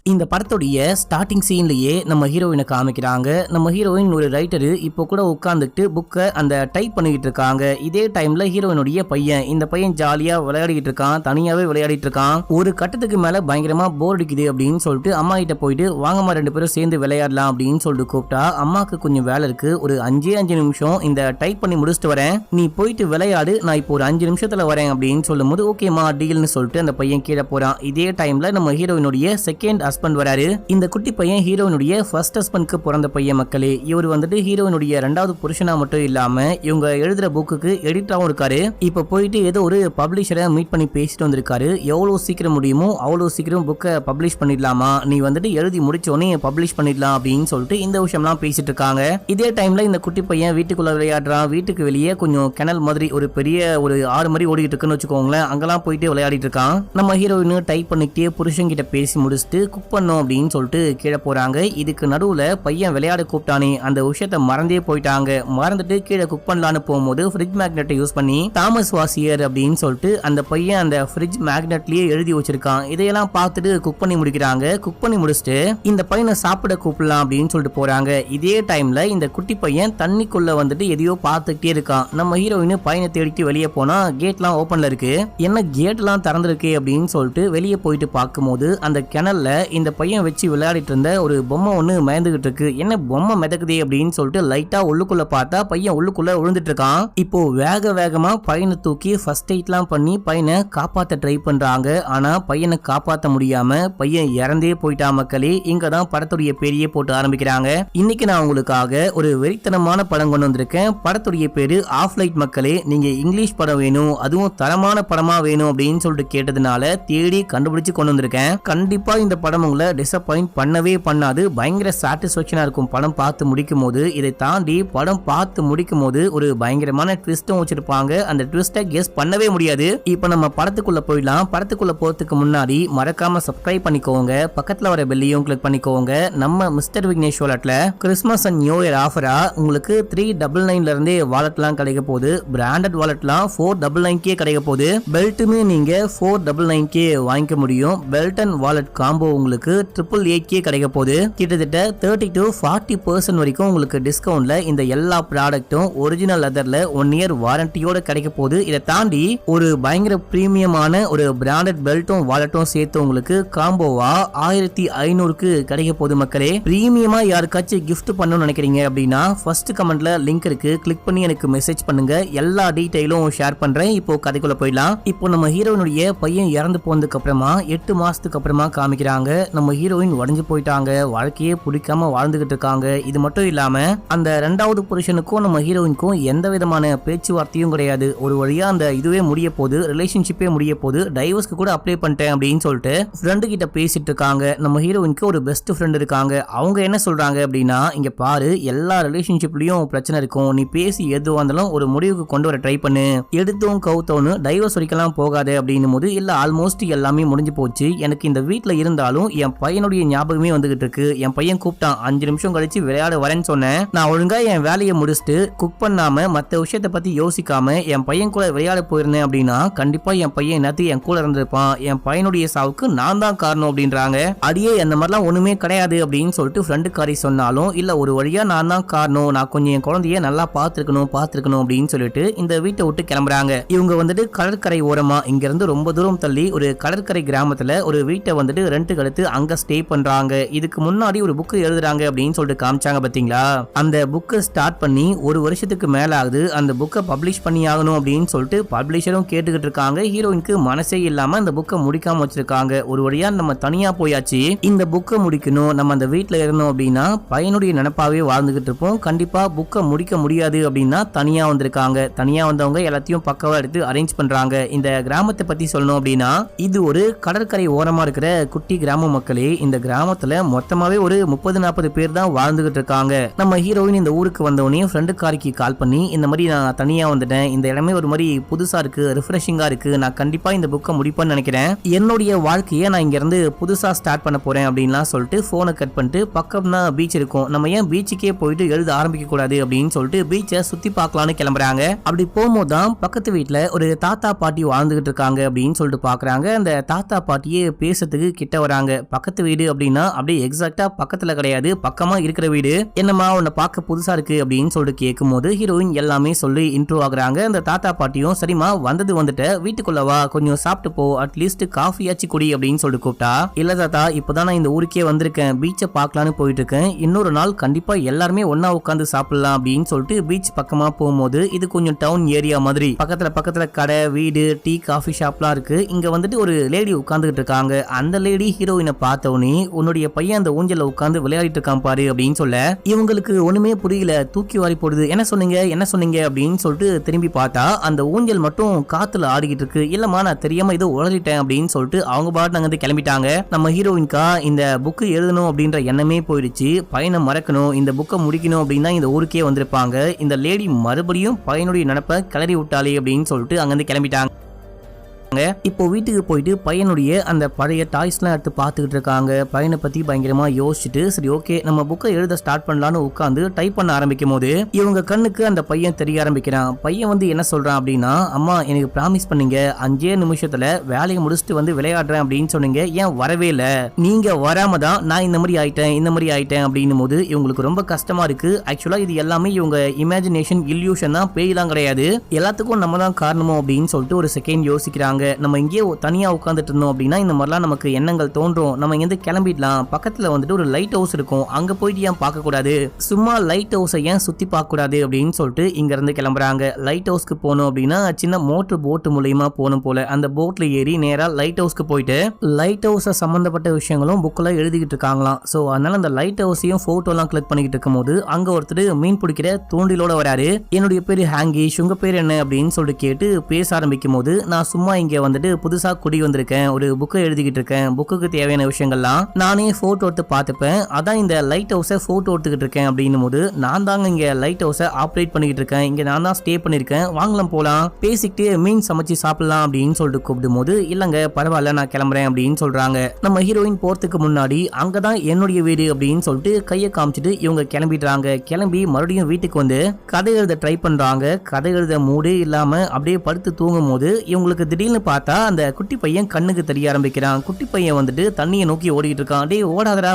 இந்த படத்துடைய ஸ்டார்டிங் சீன்லயே நம்ம ஹீரோயினை காமிக்கிறாங்க. நம்ம ஹீரோயின் ஒரு ரைட்டரு இப்போ கூட உட்கார்ந்துட்டு புக்கை அந்த டைப் பண்ணிக்கிட்டு இருக்காங்க. இதே டைம்ல ஹீரோயினுடைய பையன் இந்த பையன் ஜாலியா விளையாடிட்டு இருக்கான், தனியாவே விளையாடிட்டு இருக்கான். ஒரு கட்டத்துக்கு மேல பயங்கரமா போர் அடிக்குது அப்படின்னு சொல்லிட்டு அம்மா கிட்ட போயிட்டு வாங்கம்மா 2 பேரும் சேர்ந்து விளையாடலாம் அப்படின்னு சொல்லிட்டு கூப்பிட்டா, அம்மாக்கு கொஞ்சம் வேலை இருக்கு, ஒரு 5 நிமிஷம் இந்த டைப் பண்ணி முடிச்சுட்டு வரேன், நீ போயிட்டு விளையாடு, நான் இப்போ ஒரு 5 நிமிஷத்துல வரேன் அப்படின்னு சொல்லும் போது ஓகேமா டீல்னு சொல்லிட்டு அந்த பையன் கீழே போறான். இதே டைம்ல நம்ம ஹீரோயினுடைய செகண்ட் ஹஸ்பண்ட் வராரு. இந்த குட்டி பையன் ஹீரோயினுடைய ஃபர்ஸ்ட் ஹஸ்பண்ட்க்கு பிறந்த பையன் மக்களே. இவர் வந்துட்டு ஹீரோயினுடைய 2வது புருஷனா மட்டும் இல்லாம இவங்க எழுதுற புக்குக்கு எடிட்டராவும் இருக்காரு. இப்ப போயிட்டு ஏதோ ஒரு பப்ளிஷரை மீட் பண்ணி பேசிட்டு வந்திருக்காரு. எவ்வளவு சீக்கிரம் முடியுமோ அவ்வளவு சீக்கிரம் புக்கை பப்ளிஷ் பண்ணிடலாமா, நீ வந்துட்டு எழுதி முடிச்சோடனே பப்ளிஷ் பண்ணிடலாம் அப்படின்னு சொல்லிட்டு இந்த விஷயம்லாம் பேசிட்டு இருக்காங்க. இதே டைம்ல இந்த குட்டி பையன் வீட்டுக்குள்ள விளையாடுறான். வீட்டுக்கு வெளியே கொஞ்சம் கிணல் மாதிரி ஒரு பெரிய ஒரு ஆறு மாதிரி ஓடிட்டு இருக்குன்னு வச்சுக்கோங்களேன். அங்கெல்லாம் போயிட்டு விளையாடிட்டு இருக்கான். நம்ம ஹீரோயின் டைப் பண்ணிக்கிட்டே புருஷன் கிட்ட பேசி முடிச்சுட்டு குக் பண்ணோம் அப்படின்னு சொல்லிட்டு கீழே போறாங்க. இதுக்கு நடுவுல பையன் விளையாட கூப்பிட்டானே அந்த விஷயத்த மறந்தே போயிட்டாங்க. மறந்துட்டு கீழே குக் பண்ணலான்னு போகும்போது ஃப்ரிட்ஜ் மேக்னெட்டை யூஸ் பண்ணி தாமஸ் வாசியர் அப்படின்னு சொல்லிட்டு அந்த பையன் அந்த ஃப்ரிட்ஜ் மேக்னெட்லயே எழுதி வச்சிருக்கான். இதையெல்லாம் பார்த்துட்டு குக் பண்ணி முடிக்கிறாங்க. குக் பண்ணி முடிச்சுட்டு இந்த பையனை சாப்பிட கூப்பிடலாம் அப்படின்னு சொல்லிட்டு போறாங்க. இதே டைம்ல இந்த குட்டி பையன் தண்ணிக்குள்ள வந்துட்டு எதையோ பார்த்துக்கிட்டே இருக்கான். நம்ம ஹீரோயின் பையனை தேடிட்டு வெளியே போனா கேட்லாம் ஓபன்ல இருக்கு. என்ன கேட் எல்லாம் திறந்திருக்கு அப்படின்னு சொல்லிட்டு வெளியே போயிட்டு பார்க்கும்போது அந்த கிணல்ல இந்த பையன் வச்சு விளையாடிட்டு இருந்த ஒரு பொம்மை ஒண்ணு மயந்துகிட்டு இருக்கு. என்ன பொம்மை மிதக்குதே அப்படின்னு சொல்லிட்டு லைட்டா உள்ளுக்குள்ள பார்த்தா பையன் உள்ளுக்குள்ள விழுந்துட்டு இருக்கான். இப்போ வேகமா பையனை தூக்கி ஃபர்ஸ்ட் எய்ட்லாம் பண்ணி பையனை காப்பாத்த ட்ரை பண்றாங்க. ஆனா பையனை காப்பாத்த முடியாம பையன் இறந்தே போயிட்டா மக்களே. இங்க தான் படத்துடைய பேரையே போட்டு ஆரம்பிக்கிறாங்க. இன்னைக்கு நான் உங்களுக்காக ஒரு வெறித்தனமான படம் கொண்டு வந்திருக்கேன். படத்துடைய பேரு ஆஃப் லைட் மக்களே. நீங்க இங்கிலீஷ் படம் வேணும், அதுவும் தரமான படமா வேணும் அப்படின்னு சொல்லிட்டு கேட்டதுனால தேடி கண்டுபிடிச்சு கொண்டு வந்திருக்கேன். கண்டிப்பா இந்த படம் உங்களை டிசப்பாயிண்ட் பண்ணவே பண்ணாது. பயங்கர சாட்டிஸ்ஃபேக்ஷனா இருக்கும் படம் பார்த்து முடிக்கும் போது. இதை தாண்டி படம் பார்த்து முடிக்கும் போது ஒரு பயங்கரமான ட்விஸ்டும் வச்சிருப்பாங்க. அந்த ட்விஸ்டை கெஸ் பண்ணவே முடியாது. இப்போ நம்ம படத்துக்குள்ள போயிடலாம். படத்துக்குள்ள போறதுக்கு முன்னாடி மறக்காம சப்ஸ்கிரைப் பண்ணிக்கோங்க, பக்கத்துல வர பெல்லையும் கிளிக் பண்ணிக்கோங்க. நம்ம மிஸ்டர் விக்னேஷ் வாலெட்ல கிறிஸ்மஸ் அண்ட் நியூ இயர் ஆஃபரா உங்களுக்கு 399 இருந்தே வாலெட்லாம் கிடைக்க போகுது. பிராண்டட் வாலெட்லாம் 499 கிடைக்க போகுது. பெல்ட்டுமே நீங்க 499 வாங்கிக்க முடியும். பெல்ட் அண்ட் வாலெட் காம்போ உங்களுக்கு 888 கிடைக்க போகுது. கிட்டத்தட்ட 30 to 40% வரைக்கும் உங்களுக்கு டிஸ்கவுண்ட்ல இந்த எல்லா ப்ராடக்ட்டும் ஒரிஜினல் லெதர்ல 1 இயர் வாரண்டியோட கிடைக்க போகுது. இதை தாண்டி ஒரு பயங்கர பிரீமியமான ஒரு பிராண்டட் பெல்ட்டும் வாலெட்டும் சேர்த்து உங்களுக்கு காம்போவா 1500க்கு கிடைக்க போகுது மக்களே. பிரீமியமா யாருக்காச்சும் கிஃப்ட் பண்ணணும்னு நினைக்கிறீங்க அப்படின்னா ஃபர்ஸ்ட் கமெண்ட்ல லிங்க் இருக்கு, கிளிக் பண்ணி எனக்கு மெசேஜ் பண்ணுங்க. எல்லா டீடைலும் ஷேர் பண்றேன். இப்போ கதைக்குள்ள போயிடலாம். இப்போ நம்ம ஹீரோயினுடைய பையன் இறந்து போனதுக்கு அப்புறமா 8 மாசத்துக்கு அப்புறமா காமிக்கிறாங்க. நம்ம ஹீரோயின் உடைஞ்சு போயிட்டாங்க, வாழ்க்கையே பிடிக்காம வாழ்ந்துகிட்டு இருக்காங்க. இது மட்டும் இல்லாம அந்த 2வது புருஷனுக்கும் நம்ம ஹீரோயினுக்கும் எந்த விதமான பேச்சுவார்த்தையும் கிடையாது. ஒரு வழியா அந்த இதுவே முடிய போகுது, ரிலேஷன்ஷிப்பே முடிய போகுது, டைவர்ஸ்க்கு கூட அப்ளை பண்ணிட்டேன் அப்படின்னு சொல்லிட்டு ஃப்ரெண்டு கிட்ட பேசிட்டு இருக்காங்க. நம்ம ஹீரோயினுக்கு ஒரு பெஸ்ட் ஃப்ரெண்ட் இருக்காங்க. அவங்க என்ன சொல்றாங்க அப்படின்னா, இங்க பாரு எல்லா ரிலேஷன்ஷிப்லயும் பிரச்சனை இருக்கும், நீ பேசி எதுவாக இருந்தாலும் ஒரு முடிவுக்கு கொண்டு வர ட்ரை பண்ணு, எடுத்தோம் கவுத்தோன்னு டைவர்ஸ் வரைக்கலாம் போகாது அப்படின்னும் போது இல்ல ஆல்மோஸ்ட் எல்லாமே முடிஞ்சு போச்சு, எனக்கு இந்த வீட்டுல இருந்தாலும் என் பையனுடைய ஞாபகமே வந்துகிட்டு இருக்கு, என் பையன் கூப்பிட்டான் 5 நிமிஷம் கழிச்சு விளையாட வரேன்னு சொன்னேன், நான் ஒழுங்கா என் வேலையை முடிச்சுட்டு குக் பண்ணாம மத்த விஷயத்தை பத்தி யோசிக்காம என் பையன் கூட விளையாட போயிருந்தேன் அப்படின்னா கண்டிப்பா என் பையன் என்னத்துக்கு என் கூட இருந்திருப்பான், என் பையனுடைய சாவுக்கு நான் தான் காரணம் அப்படின்றாங்க. அடியே அந்த மாதிரிலாம் ஒண்ணுமே கிடையாது அப்படின்னு சொல்லிட்டு ஃப்ரெண்டுக்காரி சொன்னாலும் இல்ல ஒரு வழியா நான் தான் காரணம், நான் கொஞ்சம் என் குழந்தைய நல்லா பாத்துக்கணும் அப்படின்னு சொல்லிட்டு இந்த வீட்டை விட்டு கிளம்புறாங்க. இவங்க வந்துட்டு கடற்கரை ஓரமா இங்க இருந்து ரொம்ப தூரம் தள்ளி ஒரு கடற்கரை கிராமத்துல ஒரு வீட்டை வந்துட்டு ரெண்ட்டுக்கு எடுத்து அங்க ஸ்டே பண்றாங்க. இதுக்கு முன்னாடி ஒரு புக் எழுதுறாங்க அப்படின்னு சொல்லிட்டு காமிச்சாங்க பாத்தீங்களா. அந்த புக்கை ஸ்டார்ட் பண்ணி 1 வருஷத்துக்கு மேல ஆகுது. அந்த புக்கை பப்ளிஷ் பண்ணி ஆகணும் அப்படின்னு சொல்லிட்டு பப்ளிஷரும் கேட்டுக்கிட்டு இருக்காங்க. ஹீரோயினுக்கு மனசே இல்லாம அந்த புக்கை முடிக்காம வச்சிருக்காங்க. ஒரு வழியா நம்ம தனியா போயாச்சு, இந்த புக்கை முடிக்கணும், நம்ம அந்த வீட்டுல இருந்தோம் அப்படின்னா பையனுடைய நினைப்பாவே வாழ்ந்துகிட்டு இருப்போம், கண்டிப்பா புக்கை முடிக்க முடியாது அப்படின்னா தனியா வந்திருக்காங்க. தனியா வந்தவங்க எல்லாத்தையும் பக்கவா எடுத்து அரேஞ்ச் பண்றாங்க. இந்த கிராமத்தை பத்தி சொல்லணும் அப்படின்னா இது ஒரு கடற்கரை ஓரமா இருக்கிற குட்டி கிராம மக்களே. இந்த கிராமத்துல மொத்தமாவே ஒரு 30-40 பேர் தான் வாழ்ந்துகிட்டு இருக்காங்க. நம்ம ஹீரோயின் இந்த ஊருக்கு வந்தவனே ஃப்ரெண்டுக்காரிக்கு கால் பண்ணி இந்த மாதிரி நான் தனியா வந்துட்டேன், இந்த இடமே ஒரு மாதிரி புதுசா இருக்கு, ரிஃப்ரெஷிங்கா இருக்கு, நான் கண்டிப்பா இந்த புக்கை முடிப்பேன்னு நினைக்கிறேன், என்னுடைய வாழ்க்கையை நான் இங்க இருந்து புதுசா ஸ்டார்ட் பண்ண போறேன் அப்படின்லாம் சொல்லிட்டு போனை கட் பண்ணிட்டு பக்கம் தான் பீச் இருக்கும், நம்ம ஏன் பீச்சுக்கே போயிட்டு எழுத ஆரம்பிக்க கூடாது அப்படின்னு சொல்லிட்டு பீச்சை சுத்தி பார்க்கலான்னு கிளம்புறாங்க. அப்படி போகும்போது தான் பக்கத்து வீட்டுல ஒரு தாத்தா பாட்டி வாழ்ந்துகிட்டு இருக்காங்க அப்படின்னு சொல்லிட்டு பாக்குறாங்க. அந்த தாத்தா பாட்டியே பேசுறதுக்கு கிட்ட வராங்க. பக்கத்து வீடு அப்படின்னா அப்படியே எக்ஸாக்டா பக்கத்துல கிடையாது, பக்கமா இருக்கிற வீடு. என்னம்மா உன்னை பார்க்க புதுசா இருக்கு அப்படின்னு சொல்லிட்டு கேட்கும் போது ஹீரோயின் எல்லாமே சொல்லி இன்ட்ரோ ஆகுறாங்க. அந்த தாத்தா பாட்டியும் சரிமா வந்துட்ட வீட்டுக்குள்ள வா, கொஞ்சம் சாப்பிட்டு போ, அட்லீஸ்ட் காஃபியாச்சு குடி அப்படின்னு சொல்லிட்டு கூப்பிட்டா. இல்ல தாத்தா, இப்பதான் நான் இந்த ஊருக்கே வந்திருக்கேன், பீச்சை பார்க்கலான்னு போயிட்டு இருக்கேன், இன்னொரு நாள் கண்டிப்பா எல்லாருமே ஒன்னா உட்காந்து சாப்பிடலாம் அப்படின்னு சொல்லிட்டு பீச் பக்கமா போகும்போது இது கொஞ்சம் டவுன் ஏரியா மாதிரி பக்கத்துல கடை, வீடு, டீ, காஃபி ஷாப்லாம் இருக்கு. இங்க வந்துட்டு ஒரு லேடி உட்கார்ந்துட்டு இருக்காங்க. அந்த லேடி ஹீரோயினை பார்த்தவனே உன்னுடைய பையன் அந்த ஊஞ்சல உட்கார்ந்து விளையாடிட்டு இருக்கான் பாரு அப்படின்னு சொல்ல இவங்களுக்கு ஒண்ணுமே புரியல. தூக்கி வாரி போடுது. என்ன சொன்னீங்க அப்படின்னு சொல்லிட்டு திரும்பி பார்த்தா அந்த ஊஞ்சல் மட்டும் காத்துல ஆடிக்கிட்டு இருக்கு. இல்லம்மா நான் தெரியாம ஏதோ உளறிட்டேன் அப்படின்னு சொல்லிட்டு அவங்க பாட்டு அங்க கிளம்பிட்டாங்க. நம்ம ஹீரோயின்கா இந்த புக்கு எழுதணும் அப்படின்ற எண்ணமே போயிடுச்சு. பையனை மறக்கணும், இந்த புக்கை முடிக்கணும் அப்படின்னு தான் இந்த ஊருக்கே வந்திருப்பாங்க. இந்த லேடி மறுபடியும் பையனுடைய நினைப்பை கிளறி விட்டாலே அப்படின்னு சொல்லிட்டு அங்கிருந்து கிளம்பிட்டாங்க. இப்போ வீட்டுக்கு போயிட்டு பையனுடைய அந்த பழைய டாய்ஸ்லாம் எடுத்து பார்த்துக்கிட்டு இருக்காங்க. பையனை பத்தி பயங்கரமா யோசிச்சுட்டு சரி ஓகே நம்ம புக்கை எழுத ஸ்டார்ட் பண்ணலான்னு உட்காந்து டைப் பண்ண ஆரம்பிக்கும் போது இவங்க கண்ணுக்கு அந்த பையன் தெரிய ஆரம்பிக்கிறான். பையன் வந்து என்ன சொல்றான் அப்படின்னா, அம்மா எனக்கு ப்ராமிஸ் பண்ணீங்க 5 நிமிஷத்துல வேலையை முடிச்சுட்டு வந்து விளையாடுறேன் அப்படின்னு சொன்னீங்க, ஏன் வரவே இல்லை, நீங்க வராம தான் நான் இந்த மாதிரி ஆயிட்டேன் அப்படின்னும் போது இவங்களுக்கு ரொம்ப கஷ்டமா இருக்கு. ஆக்சுவலா இது எல்லாமே இவங்க இமேஜினேஷன், இல்யூஷன் தான், பேய்லாம் கிடையாது, எல்லாத்துக்கும் நம்ம தான் காரணமோ அப்படின்னு சொல்லிட்டு ஒரு செகண்ட் யோசிக்கிறாங்க. நம்ம இங்கே தனியா உட்காந்துட்டு இருந்தோம் அப்படின்னா இந்த மாதிரிலாம் நமக்கு எண்ணங்கள் தோன்றும், நம்ம இங்க கிளம்பிடலாம், பக்கத்துல வந்துட்டு ஒரு லைட் ஹவுஸ் இருக்கும், அங்க போயிட்டு ஏன் பார்க்க கூடாது, சும்மா லைட் ஹவுஸை ஏன் சுத்தி பார்க்க கூடாது அப்படின்னு சொல்லிட்டு இங்க இருந்து கிளம்புறாங்க. லைட் ஹவுஸ்க்கு போகணும் அப்படின்னா சின்ன மோட்டர் போட் மூலியமா போகணும் போல. அந்த போட்ல ஏறி நேரா லைட் ஹவுஸ்க்கு போயிட்டு லைட் ஹவுஸை சம்பந்தப்பட்ட விஷயங்களும் புக்ல எழுதிக்கிட்டு இருக்காங்களாம். சோ அதனால அந்த லைட் ஹவுஸையும் போட்டோ எல்லாம் கிளிக் பண்ணிக்கிட்டு இருக்கும் போது அங்க ஒருத்தர் மீன் பிடிக்கிற தூண்டிலோட வராரு. என்னுடைய பேரு ஹேங்கிஷ், உங்க பேர் என்ன அப்படின்னு சொல்லிட்டு கேட்டு பேச ஆரம்பிக்கும் போது நான் சும்மா இங்க வந்துட்டு புதுசா குடி வந்திருக்கேன், ஒரு புக்கை எழுதிக்கிட்டு இருக்கேன், புக்குக்கு தேவையான விஷயங்கள்லாம் நானே போட்டோ எடுத்து பார்த்துப்பேன், அதான் இந்த லைட் ஹவுஸை போட்டோ எடுத்துக்கிட்டு இருக்கேன் அப்படின்னும் போது நான் தாங்க இங்க லைட் ஹவுஸை ஆப்ரேட் பண்ணிக்கிட்டு இருக்கேன், இங்க நான் தான் ஸ்டே பண்ணிருக்கேன், வாங்கலாம் போலாம், பேசிக்கிட்டு மீன் சமைச்சு சாப்பிடலாம் அப்படின்னு சொல்லிட்டு கூப்பிடும் போது இல்லங்க பரவாயில்ல நான் கிளம்புறேன் அப்படின்னு சொல்றாங்க. நம்ம ஹீரோயின் போறதுக்கு முன்னாடி அங்கதான் என்னுடைய வீடு அப்படின்னு சொல்லிட்டு கையை காமிச்சிட்டு இவங்க கிளம்பிடுறாங்க. கிளம்பி மறுபடியும் வீட்டுக்கு வந்து கதை எழுத ட்ரை பண்றாங்க. கதை எழுத மூடே இல்லாம அப்படியே படுத்து தூங்கும் போது இவங்களுக்கு திடீர்னு பார்த்தா அந்த குட்டி பையன் கண்ணுக்கு தெரிய ஆரம்பிக்கிறான். குட்டி பையன் வந்துட்டு தண்ணியை நோக்கி ஓடிட்டு இருக்கான். டேய் ஓடாதடா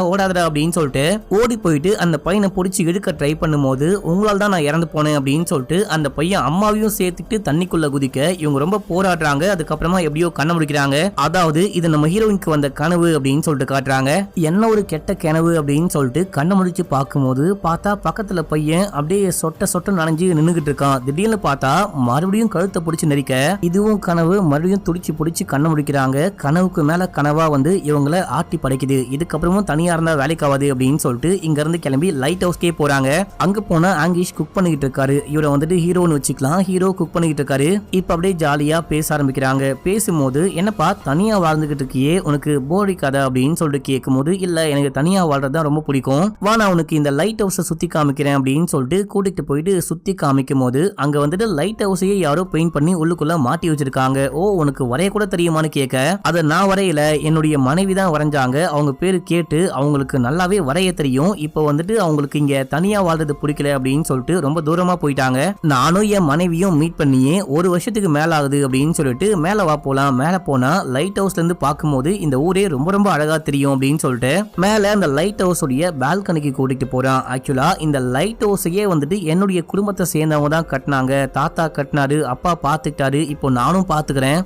அப்படின்னு சொல்லிட்டு ஓடி போயிட்டு அந்த பையனை பிடிச்சி இழுக்க ட்ரை பண்ணும்போது உங்களால் தான் நான் இறந்து போனேன் அப்படின்னு சொல்லிட்டு அந்த பையன் அம்மாவையும் சேர்த்துட்டு தண்ணிக்குள்ள குதிக்க இவங்க ரொம்ப போராடுறாங்க. அதுக்கப்புறமா எப்படியோ கண்ண முடிக்கிறாங்க. அதாவது இது நம்ம ஹீரோயினுக்கு வந்த கனவு அப்படின்னு சொல்லிட்டு காட்டுறாங்க. என்ன ஒரு கெட்ட கனவு அப்படின்னு சொல்லிட்டு கண்ண முடிச்சு பார்க்கும்போது பார்த்தா பக்கத்துல பையன் அப்படியே சொட்ட நனைஞ்சு நின்னுகிட்டு இருக்கான். திடீர்னு பார்த்தா மறுபடியும் கழுத்தை பிடிச்சு நெரிக்க இதுவும் கனவு, மறுபடியும் பிடிச்சி கண்ண முடிக்கிறாங்க. கனவுக்கு மேல கனவா வந்து இவங்களை ஆட்டி படைக்குது. இதுக்கப்புறமும் தனியா இருந்தா வேலைக்காவது அப்படின்னு சொல்லிட்டு இங்க இருந்து கிளம்பி லைட் ஹவுஸ்க்கே போறாங்க. அங்க போனா ஆங்கிஷ் குக் பண்ணிக்கிட்டு இருக்காரு. இவரை வந்துட்டு ஹீரோன்னு வச்சுக்கலாம். ஹீரோ குக் பண்ணிக்கிட்டு இருக்காரு. இப்ப அப்படியே ஜாலியா பேச ஆரம்பிக்கிறாங்க. பேசும்போது என்னப்பா தனியா வாழ்ந்துகிட்டு இருக்கியே, உனக்கு போர் அடிக்காதா அப்படின்னு சொல்லிட்டு கேட்கும் போது இல்ல எனக்கு தனியா வாழ்றதுதான் ரொம்ப பிடிக்கும், வா நான் உனக்கு இந்த லைட் ஹவுஸை சுத்தி காமிக்கிறேன் அப்படின்னு சொல்லிட்டு கூட்டிட்டு போயிட்டு சுத்தி காமிக்கும் போது அங்க வந்துட்டு லைட் ஹவுஸையே யாரோ பெயிண்ட் பண்ணி உள்ளுக்குள்ள மாட்டி வச்சிருக்காங்க. ஓ உனக்கு வரைய கூட தெரியுமான்னு கேட்க அதை நான் வரையில, என்னுடைய மனைவி தான் வரைஞ்சாங்க, அவங்க பேரு கேட்டு அவங்களுக்கு நல்லாவே வரைய தெரியும், இப்போ வந்துட்டு அவங்களுக்கு இங்க தனியா வாழ்றது பிடிக்கல அப்படின்னு சொல்லிட்டு ரொம்ப தூரமா போயிட்டாங்க. நானும் என் மனைவியும் மீட் பண்ணியே 1 வருஷத்துக்கு மேல ஆகுது அப்படின்னு சொல்லிட்டு மேல வா போலாம், மேல போனா லைட் ஹவுஸ்ல இருந்து பார்க்கும்போது இந்த ஊரே ரொம்ப ரொம்ப அழகா தெரியும் அப்படின்னு சொல்லிட்டு மேல அந்த லைட் ஹவுஸ் உடைய பால்கனிக்கு கூட்டிட்டு போறான். ஆக்சுவலா இந்த லைட் ஹவுஸையே வந்துட்டு என்னுடைய குடும்பத்தை சேர்ந்தவங்க தான் கட்டினாங்க, தாத்தா கட்டினாரு, அப்பா பாத்துக்கிட்டாரு, இப்போ நானும் பாத்துக்கிறேன்,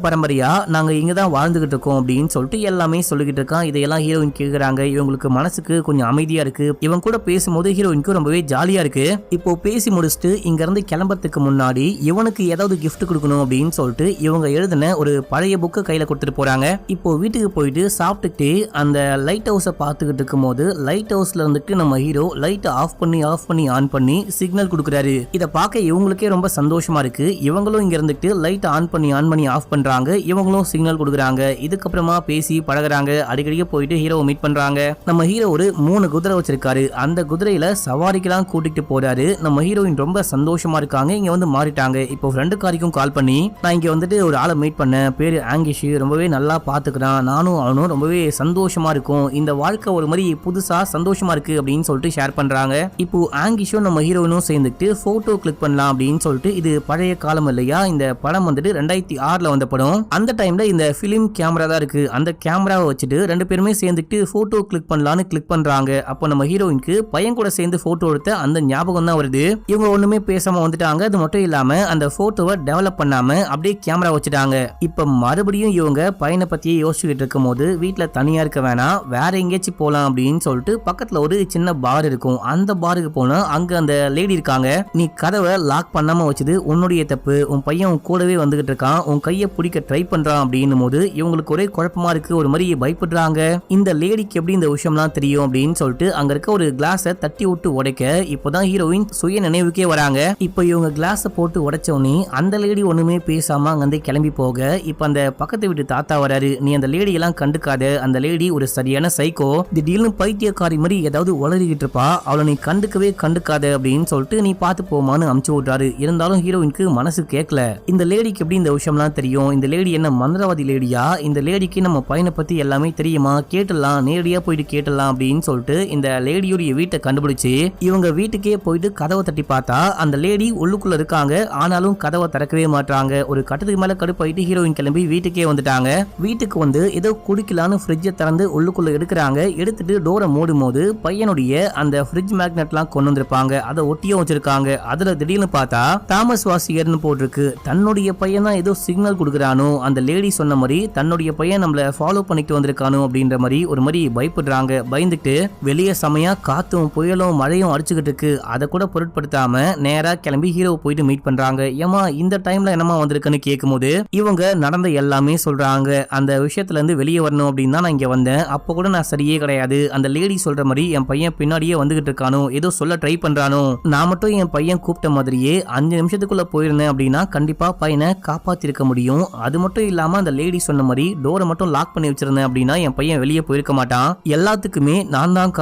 பரம்பரையா நாங்க இங்கதான் வாழ்ந்துகிட்டு இருக்கோம் அப்படின்னு சொல்லிட்டு எல்லாமே சொல்லிக்கிட்டு இருக்கான். இதையெல்லாம் ஹீரோயின் கேக்குறாங்க. இவங்களுக்கு மனசுக்கு கொஞ்சம் அமைதியா இருக்கு. இவன் கூட பேசும்போது ஹீரோயினுக்கு ரொம்பவே ஜாலியா இருக்கு. இப்போ பேசி முடிச்சுட்டு இங்க இருந்து கிளம்புறதுக்கு முன்னாடி இவனுக்கு ஏதாவது கிஃப்ட் கொடுக்கணும் அப்படின்னு சொல்லிட்டு இவங்க எழுதின ஒரு பழைய புக்கை கையில கொடுத்துட்டு போறாங்க. இப்போ வீட்டுக்கு போயிட்டு சாப்பிட்டுட்டு அந்த லைட் ஹவுஸை பார்த்துக்கிட்டு இருக்கும் போது லைட் ஹவுஸ்ல இருந்துட்டு நம்ம ஹீரோ லைட் ஆஃப் பண்ணி ஆன் பண்ணி சிக்னல் கொடுக்குறாரு. இதை பார்க்க இவங்களுக்கே ரொம்ப சந்தோஷமா இருக்கு. இவங்களும் இங்க இருந்துட்டு லைட் ஆன் பண்ணி ஆஃப் பண்றாங்க. இவங்களும் சிக்னல் கொடுக்குறாங்க. இதுக்கப்புறமா பேசி பழகுறாங்க. அடிக்கடி போயிட்டு ஹீரோவை மீட் பண்றாங்க. நம்ம ஹீரோ ஒரு 3 குதிரை வச்சிருக்காரு. அந்த குதிரையில சவாரிக்கெல்லாம் கூட்டிட்டு போறாரு. நம்ம ஹீரோயின் ரொம்ப சந்தோஷமா இருக்காங்க. இங்க வந்து மாறிட்டாங்க. இப்போ ஃப்ரெண்டுக்காரிக்கும் கால் பண்ணி நான் இங்க வந்துட்டு ஒரு ஆளை மீட் பண்ணேன், பேரு ஆங்கிஷ், ரொம்பவே நல்லா பாத்துக்கிறான், நானும் அவனும் ரொம்பவே சந்தோஷமா இருக்கும், இந்த வாழ்க்கை ஒரு மாதிரி புதுசா சந்தோஷமா இருக்கு அப்படின்னு சொல்லிட்டு ஷேர் பண்றாங்க. இப்போ ஆங்கிஷும் நம்ம ஹீரோயினும் சேர்ந்துட்டு போட்டோ கிளிக் பண்ணலாம் அப்படின்னு சொல்லிட்டு, இது பழைய காலம் இல்லையா, இந்த படம் வந்துட்டு 2006 கார்ல வந்த படம். அந்த டைம்ல இந்த பிலிம் கேமரா தான் இருக்கு. அந்த கேமராவை வச்சுட்டு ரெண்டு பேருமே சேர்ந்துட்டு போட்டோ கிளிக் பண்ணலான்னு கிளிக் பண்றாங்க. அப்போ நம்ம ஹீரோயினுக்கு பையன் கூட சேர்ந்து போட்டோ எடுத்த அந்த ஞாபகம் தான் வருது. இவங்க ஒண்ணுமே பேசாம வந்துட்டாங்க. அது மட்டும் இல்லாம அந்த போட்டோவை டெவலப் பண்ணாம அப்படியே கேமரா வச்சுட்டாங்க. இப்ப மறுபடியும் இவங்க பையனை பத்தியே யோசிச்சுக்கிட்டு இருக்கும் போது வீட்டுல தனியா இருக்க வேணாம், வேற எங்கேயாச்சும் போலாம் அப்படின்னு சொல்லிட்டு பக்கத்துல ஒரு சின்ன பார் இருக்கும். அந்த பாருக்கு போனா அங்க அந்த லேடி இருக்காங்க. நீ கதவை லாக் பண்ணாம வச்சது உன்னுடைய தப்பு, உன் பையன் உன் கூடவே வந்துகிட்டு இருக்கான், உன் கையை பிடிக்க ட்ரை பண்றான் அப்படின்னும் போது இவங்களுக்கு ஒரே குழப்பமா இருக்கு. ஒரு மாதிரி பயப்படுறாங்க. இந்த லேடிக்கு எப்படி இந்த விஷயம்லாம் தெரியும் அப்படின்னு சொல்லிட்டு அங்க இருக்க ஒரு கிளாஸை தட்டி விட்டு உடைக்க இப்போதான் ஹீரோயின் சுய நினைவுக்கே வராங்க. இப்போ இவங்க கிளாஸை போட்டு உடைச்ச உடனே அந்த லேடி ஒண்ணுமே பேசாம அங்கிருந்து கிளம்பி போக இப்ப அந்த பக்கத்து வீட்டு தாத்தா வராரு. நீ அந்த லேடி எல்லாம் கண்டுக்காத, அந்த லேடி ஒரு சரியான சைக்கோ, திடீர்னு பைத்தியக்காரி மாதிரி ஏதாவது உளறிக்கிட்டு இருப்பா, அவளை நீ கண்டுக்காத அப்படின்னு சொல்லிட்டு நீ பார்த்து போமான்னு அமுச்சு விட்றாரு. இருந்தாலும் ஹீரோயினுக்கு மனசு கேட்கல. இந்த லேடிக்கு எப்படி இந்த விஷயம்லாம் தெரியும்? இந்த லேடி என்ன மந்திரவாதி லேடியா? இந்த லேடிக்கு நம்ம பையனை பத்தி எல்லாமே தெரியுமா? கேட்டலாம், நேரடியா போயிட்டு கேட்டலாம் அப்படின்னு சொல்லிட்டு இந்த லேடியோடைய வீட்டை கண்டுபிடிச்சு இவங்க வீட்டுக்கே போயிட்டு கதவை தட்டி பார்த்தா அந்த லேடி உள்ளுக்குள்ள இருக்காங்க. ஆனாலும் கதவை திறக்கவே மாட்டாங்க. ஒரு கட்டத்துக்கு மேல கடுப்பாயிட்டு ஹீரோயின் கிளம்பி வீட்டுக்கே வந்துட்டாங்க. வீட்டுக்கு வந்து ஏதோ குடிக்கலான்னு ஃப்ரிட்ஜை திறந்து உள்ளுக்குள்ள எடுக்கிறாங்க. எடுத்துட்டு டோரை மூடும் போது பையனுடைய அந்த ஃப்ரிட்ஜ் மேக்னெட்லாம் கொண்டு வந்திருப்பாங்க. அதை ஒட்டியும் வச்சிருக்காங்க. அதுல திடீர்னு பார்த்தா தாமஸ் வாசியர்னு போட்டிருக்கு. தன்னுடைய பையன் தான் ஏதோ சிக்னல் கொடுக்குறானோ, அந்த லேடி சொன்ன மாதிரி தன்னுடைய பையன் நம்மள ஃபாலோ பண்ணிட்டு வந்திருக்கானோ அப்படின்ற மாதிரி ஒரு மாதிரி பயப்படுறாங்க. பயந்துட்டு வெளியே செமையா காத்தும் புயலும் மழையும் அடிச்சுக்கிட்டு இருக்கு. அதை கூட பொருட்படுத்தாம நேரா கிளம்பி ஹீரோவை போயிட்டு மீட் பண்றாங்க. ஏமா இந்த டைம்ல என்னமா வந்திருக்குன்னு கேட்கும்போது இவங்க நடந்த எல்லாமே சொல்றாங்க. அந்த விஷயத்துல இருந்து வெளியே வரணும் அப்படின்னு தான் நான் இங்க வந்தேன். அப்ப கூட நான் சரியே கிடையாது. அந்த லேடி சொல்ற மாதிரி என் பையன் பின்னாடியே வந்துகிட்டு இருக்கானோ, ஏதோ சொல்ல ட்ரை பண்றானோ, நான் மட்டும் என் பையன் கூப்பிட்ட மாதிரியே 5 நிமிஷத்துக்குள்ள போயிருந்தேன் அப்படின்னா கண்டிப்பா பையனை காப்பாத்திருக்க முடியும். அது மட்டும் இல்லாம அந்த லேடி சொன்ன மாதிரி டோரை மட்டும் லாக் பண்ணி வச்சிருந்தேன் அப்படின்னா என் பையன் வெளியே போயிருக்க மாட்டான். எல்லாத்துக்குமே நான் தான்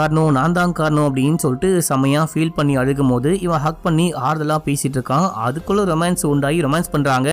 காரணம் அப்படின்னு சொல்லிட்டு செமையா ஃபீல் பண்ணி அழுகும் போது இவன் ஹக் பண்ணி ஆறுதலா பேசிட்டு இருக்கான். அதுக்குள்ள ரொமான்ஸ் உண்டாகி ரொமான்ஸ் பண்றாங்க.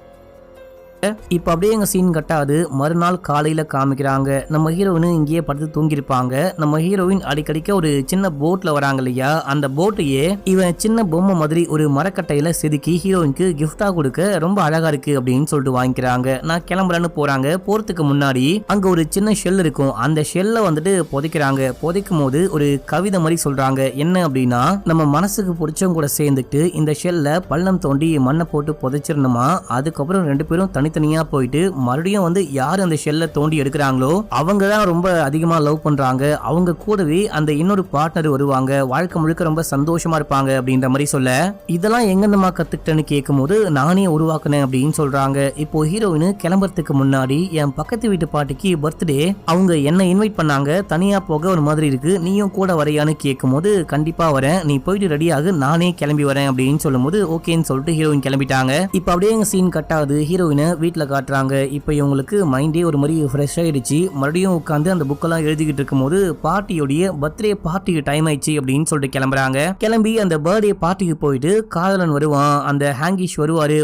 இப்ப அப்படியே எங்க சீன் கட்டாது. மறுநாள் காலையில காமிக்கிறாங்க. நம்ம ஹீரோயின் இங்கேயே படுத்து தூங்கிருப்பாங்க. நம்ம ஹீரோயின் அடிக்கடிக்க ஒரு சின்ன போட்ல வராங்க இல்லையா, அந்த போட்டையே இவன் சின்ன பொம்மை மாதிரி ஒரு மரக்கட்டையில செதுக்கி ஹீரோயினுக்கு கிஃப்டா கொடுக்க ரொம்ப அழகா இருக்கு அப்படின்னு சொல்லிட்டு வாங்கிக்கிறாங்க. நான் கிளம்புறேன்னு போறாங்க. போறதுக்கு முன்னாடி அங்க ஒரு சின்ன ஷெல் இருக்கும். அந்த ஷெல்ல வந்துட்டு புதைக்கிறாங்க. புதைக்கும் போது ஒரு கவிதை மாதிரி சொல்றாங்க. என்ன அப்படின்னா, நம்ம மனசுக்கு பிடிச்சவங்க கூட சேர்ந்துட்டு இந்த ஷெல்ல பள்ளம் தோண்டி மண்ணை போட்டு புதைச்சிடணுமா, அதுக்கப்புறம் 2 பேரும் தனித்தனியா போயிட்டு மறுபடியும் வந்து யாரு அந்த ஷெல்ல தோண்டி எடுக்கிறாங்களோ அவங்க தான் ரொம்ப அதிகமா லவ் பண்றாங்க. அவங்க கூடவே அந்த இன்னொரு பார்ட்னர் வருவாங்க. வாழ்க்கை முழுக்க ரொம்ப சந்தோஷமா இருப்பாங்க அப்படின்ற மாதிரி சொல்ல, இதெல்லாம் எங்கன்னமா கத்துக்கிட்டேன்னு கேட்கும் போது நானே உருவாக்குனேன் அப்படின்னு சொல்றாங்க. இப்போ ஹீரோயின் கிளம்புறதுக்கு முன்னாடி என் பக்கத்து வீட்டு பாட்டிக்கு பர்த்டே, அவங்க என்ன இன்வைட் பண்ணாங்க, தனியா போக ஒரு மாதிரி இருக்கு, நீயும் கூட வரையான்னு கேட்கும் போது கண்டிப்பா வரேன், நீ போயிட்டு ரெடியாக, நானே கிளம்பி வரேன் அப்படின்னு சொல்லும் போது ஓகேன்னு சொல்லிட்டு ஹீரோயின் கிளம்பிட்டாங்க. இப்ப அப்படியே எங்க சீன் கட்டாது. ஹீரோயினை வீட்டுல காட்டுறாங்க. இப்ப இவங்களுக்கு மைண்டே ஒரு மாதிரி ஃப்ரெஷ் ஆயிடுச்சு. மறுபடியும் உட்காந்து அந்த புக்கெல்லாம் எழுதிக்கிட்டு இருக்கும் போது பார்ட்டியோடைய பர்த்டே பார்ட்டிக்கு டைம் ஆயிடுச்சு அப்படின்னு சொல்லிட்டு கிளம்புறாங்க. கிளம்பி அந்த பர்த்டே பார்ட்டிக்கு போயிட்டு காதலன் வருவான், அந்த ஹேங்கிஷ் வருவாரு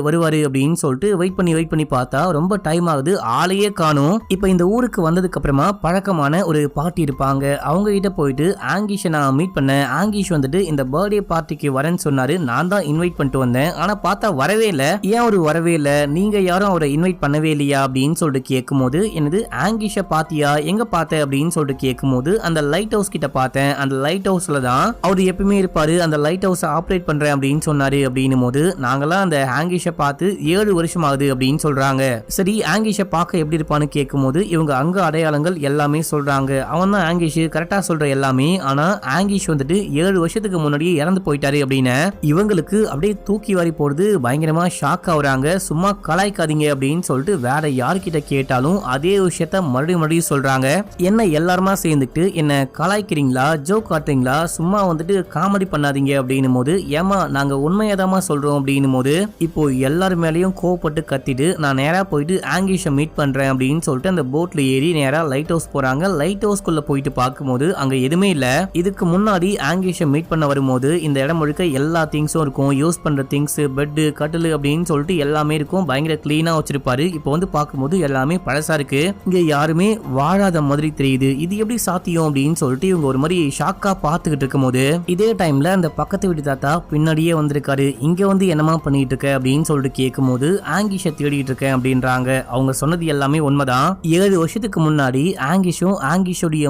அப்படின்னு சொல்லிட்டு வெயிட் பண்ணி பார்த்தா ரொம்ப டைம் ஆகுது, ஆளையே காணும். இப்ப இந்த ஊருக்கு வந்ததுக்கு அப்புறமா பழக்கமான ஒரு பார்ட்டி இருப்பாங்க. அவங்க கிட்ட போயிட்டு ஆங்கிஷை நான் மீட் பண்ணேன். ஆங்கிஷ் வந்துட்டு இந்த பர்த்டே பார்ட்டிக்கு வரேன்னு சொன்னாரு. நான் தான் இன்வைட் பண்ணிட்டு வந்தேன். ஆனா பார்த்தா வரவே இல்லை. ஏன் அவரு வரவே இல்லை, நீங்க யாரும் அவரை இன்வைட் பண்ணவே இல்லையா அப்படின்னு சொல்லிட்டு கேட்கும்போது, என்னது ஆங்கிஷ பாத்தியா, எங்க பார்த்த அப்படின்னு சொல்லிட்டு கேட்கும்போது, அந்த லைட் ஹவுஸ் கிட்ட பார்த்தேன், அந்த லைட் ஹவுஸ்ல தான் அவரு எப்பவுமே இருப்பாரு, அந்த லைட் ஹவுஸ் ஆப்ரேட் பண்றேன் அப்படின்னு சொன்னாரு அப்படின்னும் போது, நாங்களாம் அந்த ஆங்கிஷ பார்த்து 7 வருஷம் ஆகுது அப்படின்னு சொல்றாங்க. சரி ஆங்கிஷ பார்க்க எப்படி இருப்பான்னு கேட்கும்போது இவங்க அங்க அடையாளங்கள் எல்லாமே சொல்றாங்க. அவன் தான் ஆங்கிஷ், கரெக்டா சொல்ற எல்லாமே. ஆனா ஆங்கிஷ் வந்துட்டு 7 வருஷத்துக்கு முன்னாடியே இறந்து போயிட்டாரு அப்படின்னு இவங்களுக்கு அப்படியே தூக்கி வாரி போடுது. பயங்கரமா ஷாக் ஆகுறாங்க. சும்மா கலாய்க்காதீங்க அப்படின்னு சொல்லிட்டு வேற யார்கிட்ட கேட்டாலும் அதே விஷயத்த மறுபடியும் சொல்றாங்க. என்ன எல்லாருமா சேர்ந்துட்டு என்ன கலாய்க்கிறீங்களா, ஜோக் காட்டுறீங்களா, சும்மா வந்துட்டு காமெடி பண்ணாதீங்க அப்படின்னும் போது, ஏமா நாங்க உண்மையாதாமா சொல்றோம் அப்படின்னும் போது இப்போ எல்லாரும் மேலேயும் கோவப்பட்டு கத்திட்டு நான் நேரா போயிட்டு ஆங்கிஷை மீட் பண்றேன் அப்படின்னு சொல்லிட்டு அந்த போட்ல ஏறி நேரா லைட் ஹவுஸ் போறாங்க. லைட் ஹவுஸ்குள்ள போயிட்டு பார்க்கும்போது அங்க எதுவுமே இல்ல. இதுக்கு முன்னாடி ஆங்கிஷை மீட் பண்ண வரும்போது இந்த இடம் முழுக்க எல்லா திங்ஸும் இருக்கும். யூஸ் பண்ற திங்ஸ், பெட், கட்டில் அப்படின்னு சொல்லிட்டு எல்லாமே இருக்கும். பயங்கர கிளீனா எல்லாம் வச்சிருப்பாரு. இப்போ வந்து பார்க்கும்போது எல்லாமே பழசா இருக்கு. இங்க யாருமே வாழாத மாதிரி தெரியுது. இது எப்படி சாத்தியம் அப்படின்னு சொல்லிட்டு இவங்க ஒரு மாதிரி ஷாக்கா பாத்துக்கிட்டு இருக்கும்போது இதே டைம்ல அந்த பக்கத்து வீட்டு தாத்தா பின்னாடியே வந்திருக்காரு. இங்க வந்து என்னமா பண்ணிட்டு இருக்க அப்படின்னு சொல்லிட்டு கேட்கும்போது ஆங்கிஷை தேடிட்டு இருக்கேன் அப்படின்றாங்க. அவங்க சொன்னது எல்லாமே உண்மைதான். 7 வருஷத்துக்கு முன்னாடி ஆங்கிஷும் ஆங்கிஷோடைய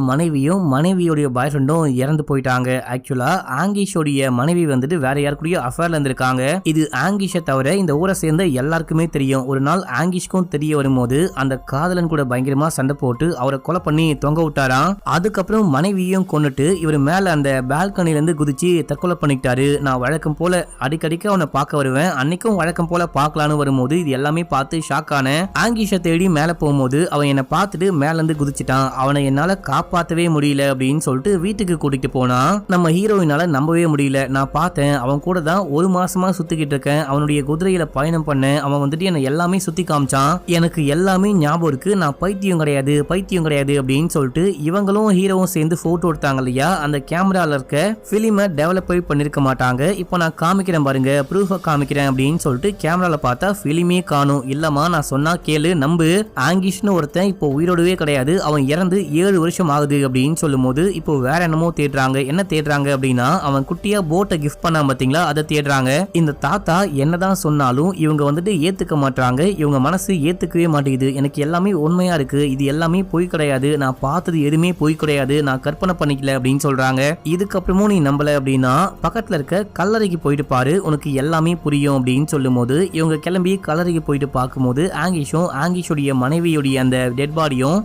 மனைவியோடைய பாய் ஃப்ரெண்டும் இறந்து போயிட்டாங்க. ஆக்சுவலா ஆங்கிஷோடைய மனைவி வந்துட்டு வேற யாருக்குடைய அஃபேர்ல இருந்திருக்காங்க. இது ஆங்கிஷை தவிர இந்த ஊரை சேர்ந்த எல்லாருக்குமே தெரியும். ஒரு நாள் ஆங்கிஷ்க்கும் தெரிய வரும்போது அந்த காதலன் கூட பயங்கரமா சண்டை போட்டு அவரை கொலை பண்ணி தொங்க விட்டாராம். அதுக்கப்புறம் மனைவியும் கொண்டுட்டு இவர் மேல அந்த பால்கனில இருந்து குதிச்சு தற்கொலை பண்ணிட்டாரு. நான் வழக்கம் போல அடிக்கடிக்கு அவனை பார்க்க வருவேன், அன்னைக்கும் வழக்கம் போல பார்க்கலான்னு வரும்போது இது எல்லாமே பார்த்து ஷாக் ஆன. ஆங்கிஷை தேடி மேல போகும்போது அவன் என்னை பார்த்துட்டு மேல இருந்து குதிச்சிட்டான். அவனை என்னால காப்பாத்தவே முடியல அப்படின்னு சொல்லிட்டு வீட்டுக்கு கூட்டிட்டு போனா. நம்ம ஹீரோயினால நம்பவே முடியல. நான் பார்த்தேன், அவன் கூட தான் 1 மாசமா சுத்திக்கிட்டு இருக்கேன். அவனுடைய குதிரையில பயணம் பண்ணேன். அவன் வந்துட்டு என்ன எல்லாமே சுத்தி காமிச்சான். எனக்கு எல்லாமே ஞாபகம் இருக்கு. நான் பைத்தியம் கிடையாது அப்படின்னு சொல்லிட்டு இவங்களும் ஹீரோவும் சேர்ந்து போட்டோ எடுத்தாங்க இல்லையா, அந்த கேமரால இருக்க பிலிமை டெவலப் பண்ணிருக்க மாட்டாங்க. இப்போ நான் காமிக்கிறேன் பாருங்க, ப்ரூஃப காமிக்கிறேன் அப்படின்னு சொல்லிட்டு கேமரால பார்த்தா பிலிமே காணும். இல்லமா நான் சொன்னா கேளு, நம்பு. ஆங்கிஷ்னு ஒருத்தன் இப்போ உயிரோடவே கிடையாது. அவன் இறந்து 7 வருஷம் ஆகுது அப்படின்னு சொல்லும் போது இப்போ வேற என்னமோ தேடுறாங்க. என்ன தேடுறாங்க அப்படின்னா அவன் குட்டியா போட்டை கிஃப்ட் பண்ணா பாத்தீங்களா, அதை தேடுறாங்க. இந்த தாத்தா என்னதான் சொன்னாலும் இவங்க வந்துட்டு ஏத்துக்க மாட்டாங்க. இவங்க மனசு ஏத்துக்கவே மாட்டேங்குது. எனக்கு எல்லாமே உண்மையா இருக்கு, இது எல்லாமே பொய் கிடையாது, நான் பார்த்தது எதுவுமே பொய் கிடையாது, நான் கற்பனை பண்ணிக்கல அப்படின்னு சொல்றாங்க. இதுக்கப்புறமும் நீ நம்பல அப்படின்னா பக்கத்துல இருக்க கல்லறைக்கு போயிட்டு பாரு, உனக்கு எல்லாமே புரியும் அப்படின்னு சொல்லும் போது இவங்க கிளம்பி கல்லறைக்கு போயிட்டு பார்க்கும்போது ஆங்கிஷோடைய மனைவியுடைய அந்த டெட் பாடியும்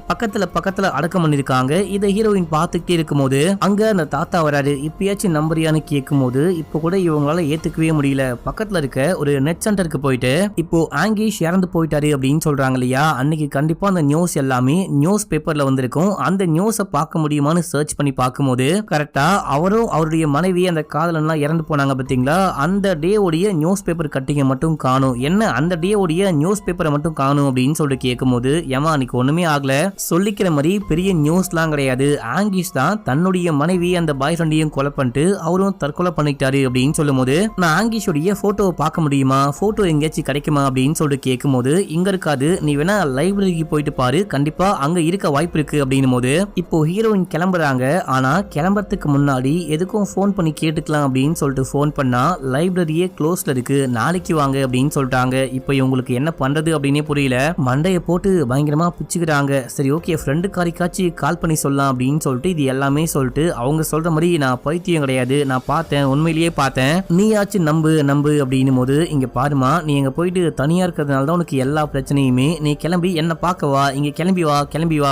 பக்கத்துல அடக்கம் பண்ணிருக்காங்க. இதை ஹீரோயின் பார்த்துக்கிட்டே இருக்கும்போது அங்க அந்த தாத்தா வராரு. இப்பயாச்சும் நம்பரியான்னு கேட்கும்போது இப்போ கூட இவங்களால ஏத்துக்கவே முடியல. பக்கத்துல இருக்க ஒரு நெட் சென்டருக்கு போயிட்டு இப்போ ஆங்கிஷ் இறந்து போயிட்டாரு அப்படின்னு சொல்றாங்க இல்லையா, அன்னைக்கு கண்டிப்பா அந்த நியூஸ் எல்லாமே நியூஸ் பேப்பர்ல வந்திருக்கும். அந்த நியூஸை பார்க்க முடியுமான்னு சர்ச் பண்ணி பார்க்கும்போது கரெக்டா அவரும் அவருடைய மனைவி அந்த காதலன்லாம் இறந்து போனாங்க பாத்தீங்களா, அந்த டே உடைய நியூஸ் பேப்பர் கட்டிங்க மட்டும் காணும். என்ன அந்த டே உடைய நியூஸ் பேப்பரை மட்டும் காணும் அப்படின்னு சொல்லிட்டு கேட்கும்போது ஏமா அன்னைக்கு ஒண்ணுமே ஆகல, சொல்லிக்கிற மாதிரி பெரிய நியூஸ்லாம் கிடையாது. ஆங்கிஷ் தான் தன்னுடைய மனைவி அந்த பாய் ஃப்ரெண்டையும் கொலை பண்ணிட்டு அவரும் தற்கொலை பண்ணிட்டாரு அப்படின்னு சொல்லும் போது நான் ஆங்கிஷோடைய போட்டோவை பார்க்க முடியுமா, போட்டோ எங்கேயாச்சும் கிடைக்குமா அப்படின்னு சொல்லிட்டு கேட்கும்போது இங்க இருக்காது, நீ வேணா லைப்ரரிக்கு போயிட்டு பாரு, கண்டிப்பா அங்க இருக்க வாய்ப்பு இருக்கு அப்படின்னும் போது இப்போ ஹீரோயின் கிளம்புறாங்க. ஆனா கிளம்புறதுக்கு முன்னாடி எதுக்கும் போன் பண்ணி கேட்டுக்கலாம் அப்படின்னு சொல்லிட்டு போன் பண்ணா லைப்ரரியே க்ளோஸ்ல இருக்கு, நாளைக்கு வாங்க அப்படின்னு சொல்லிட்டாங்க. இப்போ இவங்களுக்கு என்ன பண்றது அப்படின்னே புரியல. மண்டைய போட்டு பயங்கரமா பிச்சுக்கிறாங்க. சரி ஓகே, ஃப்ரெண்டு காரிக்காச்சு கால் பண்ணி சொல்லலாம் அப்படின்னு சொல்லிட்டு இது எல்லாமே சொல்லிட்டு அவங்க சொல்ற மாதிரி நான் பைத்தியம் கிடையாது, நான் பார்த்தேன், உண்மையிலேயே பார்த்தேன், நீயாச்சும் நம்பு அப்படின்னும் போது இங்க பாருமா, நீ எங்க போயிட்டு தனியா இருக்கிறதுனால தான் உனக்கு எல்லா பிரச்சனையுமே, நீ கிளம்பி என்ன பார்க்கவா, இங்க கிளம்பி வா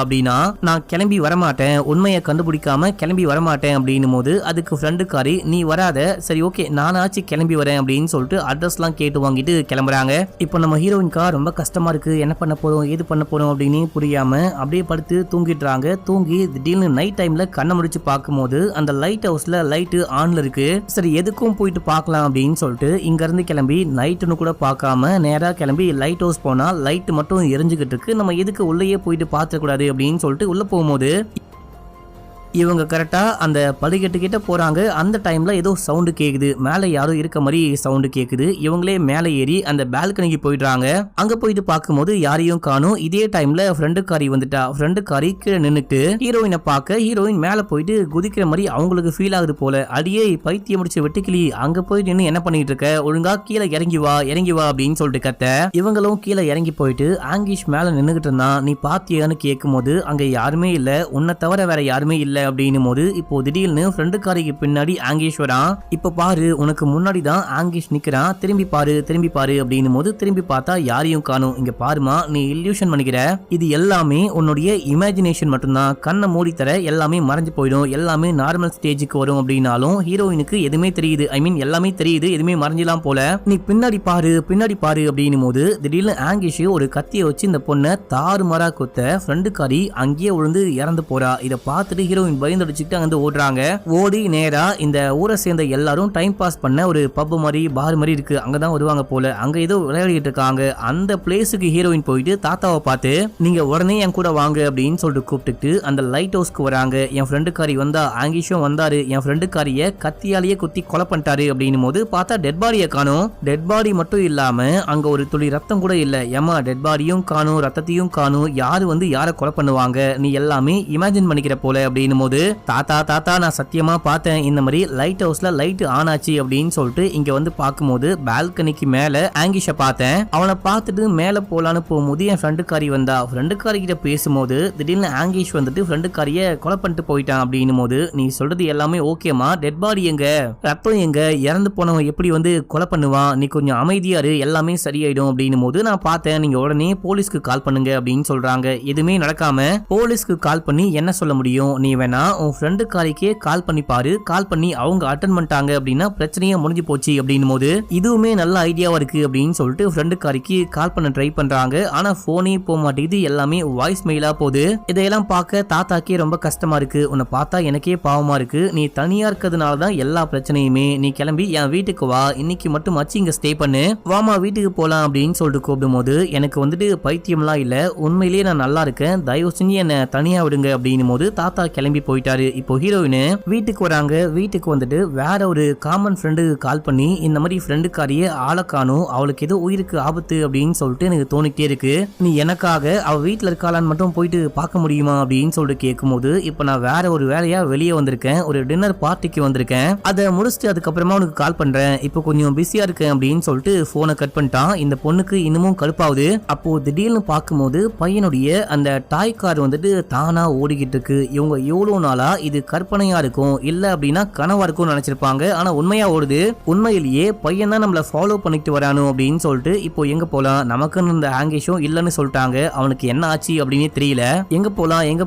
அப்படின்னா நான் கிளம்பி வரமாட்டேன், உண்மையை கண்டுபிடிக்காம கிளம்பி வரமாட்டேன் அப்படின்னும் போது அதுக்கு ஃப்ரெண்டுக்காரி நீ வராத, சரி ஓகே நானாச்சும் கிளம்பி வரேன் அப்படின்னு சொல்லிட்டு அட்ரஸ்லாம் கேட்டு வாங்கிட்டு கிளம்புறாங்க. இப்போ நம்ம ஹீரோயின்கா ரொம்ப கஷ்டமா இருக்கு, என்ன பண்ண போறோம் ஏது பண்ண போறோம் அப்படின்னு புரியாம அப்படியே படுத்து தூங்கிடுறாங்க. தூங்கி திடீர்னு நைட் டைம்ல கண்ணை முடிச்சு பார்க்கும்போது அந்த லைட் ஹவுஸ்ல லைட் ஆன்ல இருக்கு. சரி எதுக்கும் போயிட்டு பார்க்கலாம் அப்படின்னு சொல்லிட்டு இங்க இருந்து கிளம்பி நைட்டுன்னு கூட பார்க்காம நேரா கிளம்பி லைட் ஹவுஸ் போனா லைட் மட்டும் எரிஞ்சுக்கிட்டு இருக்கு. நம்ம எதுக்கு உள்ளேயே போயிட்டு பார்த்துக்க கூடாது அப்படின்னு சொல்லிட்டு உள்ள போகும்போது இவங்க கரெக்டா அந்த படிக்கட்டு கிட்ட போறாங்க. அந்த டைம்ல ஏதோ சவுண்டு கேக்குது, மேல யாரோ இருக்க மாதிரி சவுண்டு கேக்குது. இவங்களே மேல ஏறி அந்த பால்கனிக்கு போயிடுறாங்க. அங்க போயிட்டு பார்க்கும்போது யாரையும் காணும். இதே டைம்ல ஃப்ரெண்டுக்காரி வந்துட்டா. ஃப்ரெண்டுக்காரி கீழே நின்னுட்டு ஹீரோயினை பார்க்க ஹீரோயின் மேல போயிட்டு குதிக்கிற மாதிரி அவங்களுக்கு ஃபீல் ஆகுது போல. அடியே பைத்தியம் முடிச்ச வெட்டுக்கிளி, அங்க போயிட்டு நின்று என்ன பண்ணிட்டு இருக்க, ஒழுங்கா கீழே இறங்கி வா அப்படின்னு சொல்லிட்டு கத்த. இவங்களும் கீழே இறங்கி போயிட்டு ஆங்கிஷ் மேல நின்னுகிட்டு இருந்தான். நீ பாத்தியான்னு கேட்கும் போது அங்க யாருமே இல்ல, உன்னை தவிர வேற யாருமே இல்ல அப்படின்னும் போது இப்போ திடீர்னு ஃப்ரெண்டுக்காரிக்கு பின்னாடி ஆங்கிஷ் வரான். இப்ப பாரு உனக்கு முன்னாடி தான் ஆங்கிஷ் நிக்கிறான், திரும்பி பாரு அப்படின்னும் போது திரும்பி பார்த்தா யாரையும் காணும். இங்க பாருமா, நீ இல்யூஷன் பண்ணிக்கிற, இது எல்லாமே உன்னுடைய இமேஜினேஷன் மட்டும்தான், கண்ணை மூடி தர எல்லாமே மறைஞ்சு போயிடும், எல்லாமே நார்மல் ஸ்டேஜுக்கு வரும் அப்படின்னாலும் ஹீரோயினுக்கு எதுவுமே தெரியுது, ஐ மீன் எல்லாமே தெரியுது, எதுவுமே மறைஞ்சலாம் போல. நீ பின்னாடி பாரு அப்படின்னும் போது திடீர்னு ஆங்கிஷ் ஒரு கத்தியை வச்சு இந்த பொண்ணை தாறுமாறா குத்த ஃப்ரெண்டுக்காரி அங்கேயே விழுந்து இறந்து போறா. இதை பார்த்துட்டு ஹீரோயின் ஹீரோயின் பயந்தடிச்சுட்டு அங்கிருந்து ஓடுறாங்க. ஓடி நேரா இந்த ஊரை சேர்ந்த எல்லாரும் டைம் பாஸ் பண்ண ஒரு பப் மாதிரி பார் மாதிரி இருக்கு, அங்கதான் வருவாங்க போல. அங்க ஏதோ விளையாடிட்டு இருக்காங்க. அந்த பிளேஸுக்கு ஹீரோயின் போயிட்டு தாத்தாவை பார்த்து நீங்க உடனே என் கூட வாங்க அப்படின்னு சொல்லிட்டு கூப்பிட்டு அந்த லைட் ஹவுஸ்க்கு வராங்க. என் ஃப்ரெண்டுக்காரி வந்தா, ஆங்கிஷும் வந்தாரு, என் ஃப்ரெண்டுக்காரிய கத்தியாலேயே குத்தி கொலை பண்ணிட்டாரு அப்படின்னும் போது பார்த்தா டெட் பாடியை காணும். டெட் பாடி மட்டும் இல்லாம அங்க ஒரு துளி ரத்தம் கூட இல்ல. ஏமா டெட் பாடியும் காணும், ரத்தத்தையும் காணும், யாரு வந்து யாரை கொலை பண்ணுவாங்க, நீ எல்லாமே இமேஜின் பண்ணிக்கிற போல அப்படின்னும் போது தாத்தா தாத்தா நான் சத்தியமா பார்த்தேன், இந்த மாதிரி லைட் ஹவுஸ்ல லைட் ஆன் ஆச்சு அப்படின்னு சொல்லிட்டு இங்க வந்து பார்க்கும்போது பால்கனிக்கு மேல ஆங்கிஷ பார்த்தேன். அவனை பார்த்துட்டு மேல போலான்னு போகும்போது என் ஃப்ரெண்டுக்காரி வந்தா. ஃப்ரெண்டுக்காரி கிட்ட பேசும்போது திடீர்னு ஆங்கிஷ் வந்துட்டு ஃப்ரெண்டுக்காரிய கொலை பண்ணிட்டு போயிட்டான் அப்படின்னும் போது நீ சொல்றது எல்லாமே ஓகேமா, டெட் பாடி எங்க, ரத்தம் எங்க, இறந்து போனவன் எப்படி வந்து கொலை பண்ணுவான், நீ கொஞ்சம் அமைதியாரு, எல்லாமே சரியாயிடும் அப்படின்னும் போது நான் பார்த்தேன், நீங்க உடனே போலீஸ்க்கு கால் பண்ணுங்க அப்படின்னு சொல்றாங்க. எதுவுமே நடக்காம போலீஸ்க்கு கால் பண்ணி என்ன சொல்ல முடியும், நீ வேணா உன் ஃப்ரெண்டுக்காரிக்கே கால் பண்ணி பாரு, கால் பண்ணி அவங்க அட்டன் பண்ணிட்டாங்க அப்படின்னா பிரச்சனையே முடிஞ்சு போச்சு அப்படின்னும் போது இதுவுமே நல்ல ஐடியாவா இருக்கு அப்படின்னு சொல்லிட்டு ஃப்ரெண்டுக்காரிக்கு கால் பண்ண ட்ரை பண்றாங்க. ஆனா போனே போக மாட்டேங்குது, எல்லாமே வாய்ஸ் மெயிலா போகுது. இதையெல்லாம் பார்க்க தாத்தாக்கே ரொம்ப கஷ்டமா இருக்கு. உன்னை பார்த்தா எனக்கே பாவமா இருக்கு, நீ தனியா இருக்கிறதுனாலதான் எல்லா பிரச்சனையுமே, நீ கிளம்பி என் வீட்டுக்கு வா, இன்னைக்கு மட்டும் மச்சு இங்க ஸ்டே பண்ணு, வாமா வீட்டுக்கு போலாம் அப்படின்னு சொல்லிட்டு கூப்பிடும் போது எனக்கு வந்துட்டு பைத்தியம்லாம் இல்ல, உண்மையிலேயே நான் நல்லா இருக்கேன், தயவு செஞ்சு என்ன தனியா விடுங்க அப்படின்னும் போது தாத்தா கிளம்பி போயிட்டாரு. இப்போ ஹீரோயின் வீட்டுக்கு வராங்க. வீட்டுக்கு வந்துட்டு வேற ஒரு காமன் ஃப்ரெண்டுக்கு கால் பண்ணி இந்த மாதிரி ஃப்ரெண்டுக்காரியே ஆளை காணும், அவளுக்கு ஏதோ உயிருக்கு ஆபத்து அப்படின்னு சொல்லிட்டு எனக்கு தோணிட்டே இருக்கு, நீ எனக்காக அவ வீட்டுல இருக்காளான்னு மட்டும் போயிட்டு பார்க்க முடியுமா அப்படின்னு சொல்லிட்டு கேட்கும்போது இப்ப நான் வேற ஒரு வேலையா வெளியே வந்திருக்கேன், ஒரு டின்னர் பார்ட்டிக்கு வந்திருக்கேன், அதை முடிச்சுட்டு அதுக்கப்புறமா உனக்கு கால் பண்றேன், இப்போ கொஞ்சம் பிஸியா இருக்கேன் அப்படின்னு சொல்லிட்டு போனை கட் பண்ணிட்டான். இந்த பொண்ணுக்கு இன்னமும் கடுப்பாகுது. அப்போ திடீர்னு பார்க்கும்போது பையனுடைய அந்த டாய் கார் வந்துட்டு தானா ஓடிக்கிட்டு இருக்கு. இவங்க எவ்வளவு நாளா இது கற்பனையா இருக்கும் இல்ல அப்படின்னா கனவா இருக்கும்னு நினைச்சிருப்பாங்க, ஆனா உண்மையா ஓடுது. உண்மையிலேயே பையன் தான் நம்மள ஃபாலோ பண்ணிட்டு வரானு அப்படின்னு சொல்லிட்டு இப்போ எங்க போலாம், நமக்குன்னு இந்த ஆங்கிஷும் இல்லன்னு சொல்லிட்டாங்க, அவனுக்கு என்ன ஆச்சு அப்படின்னு தெரியல, எங்க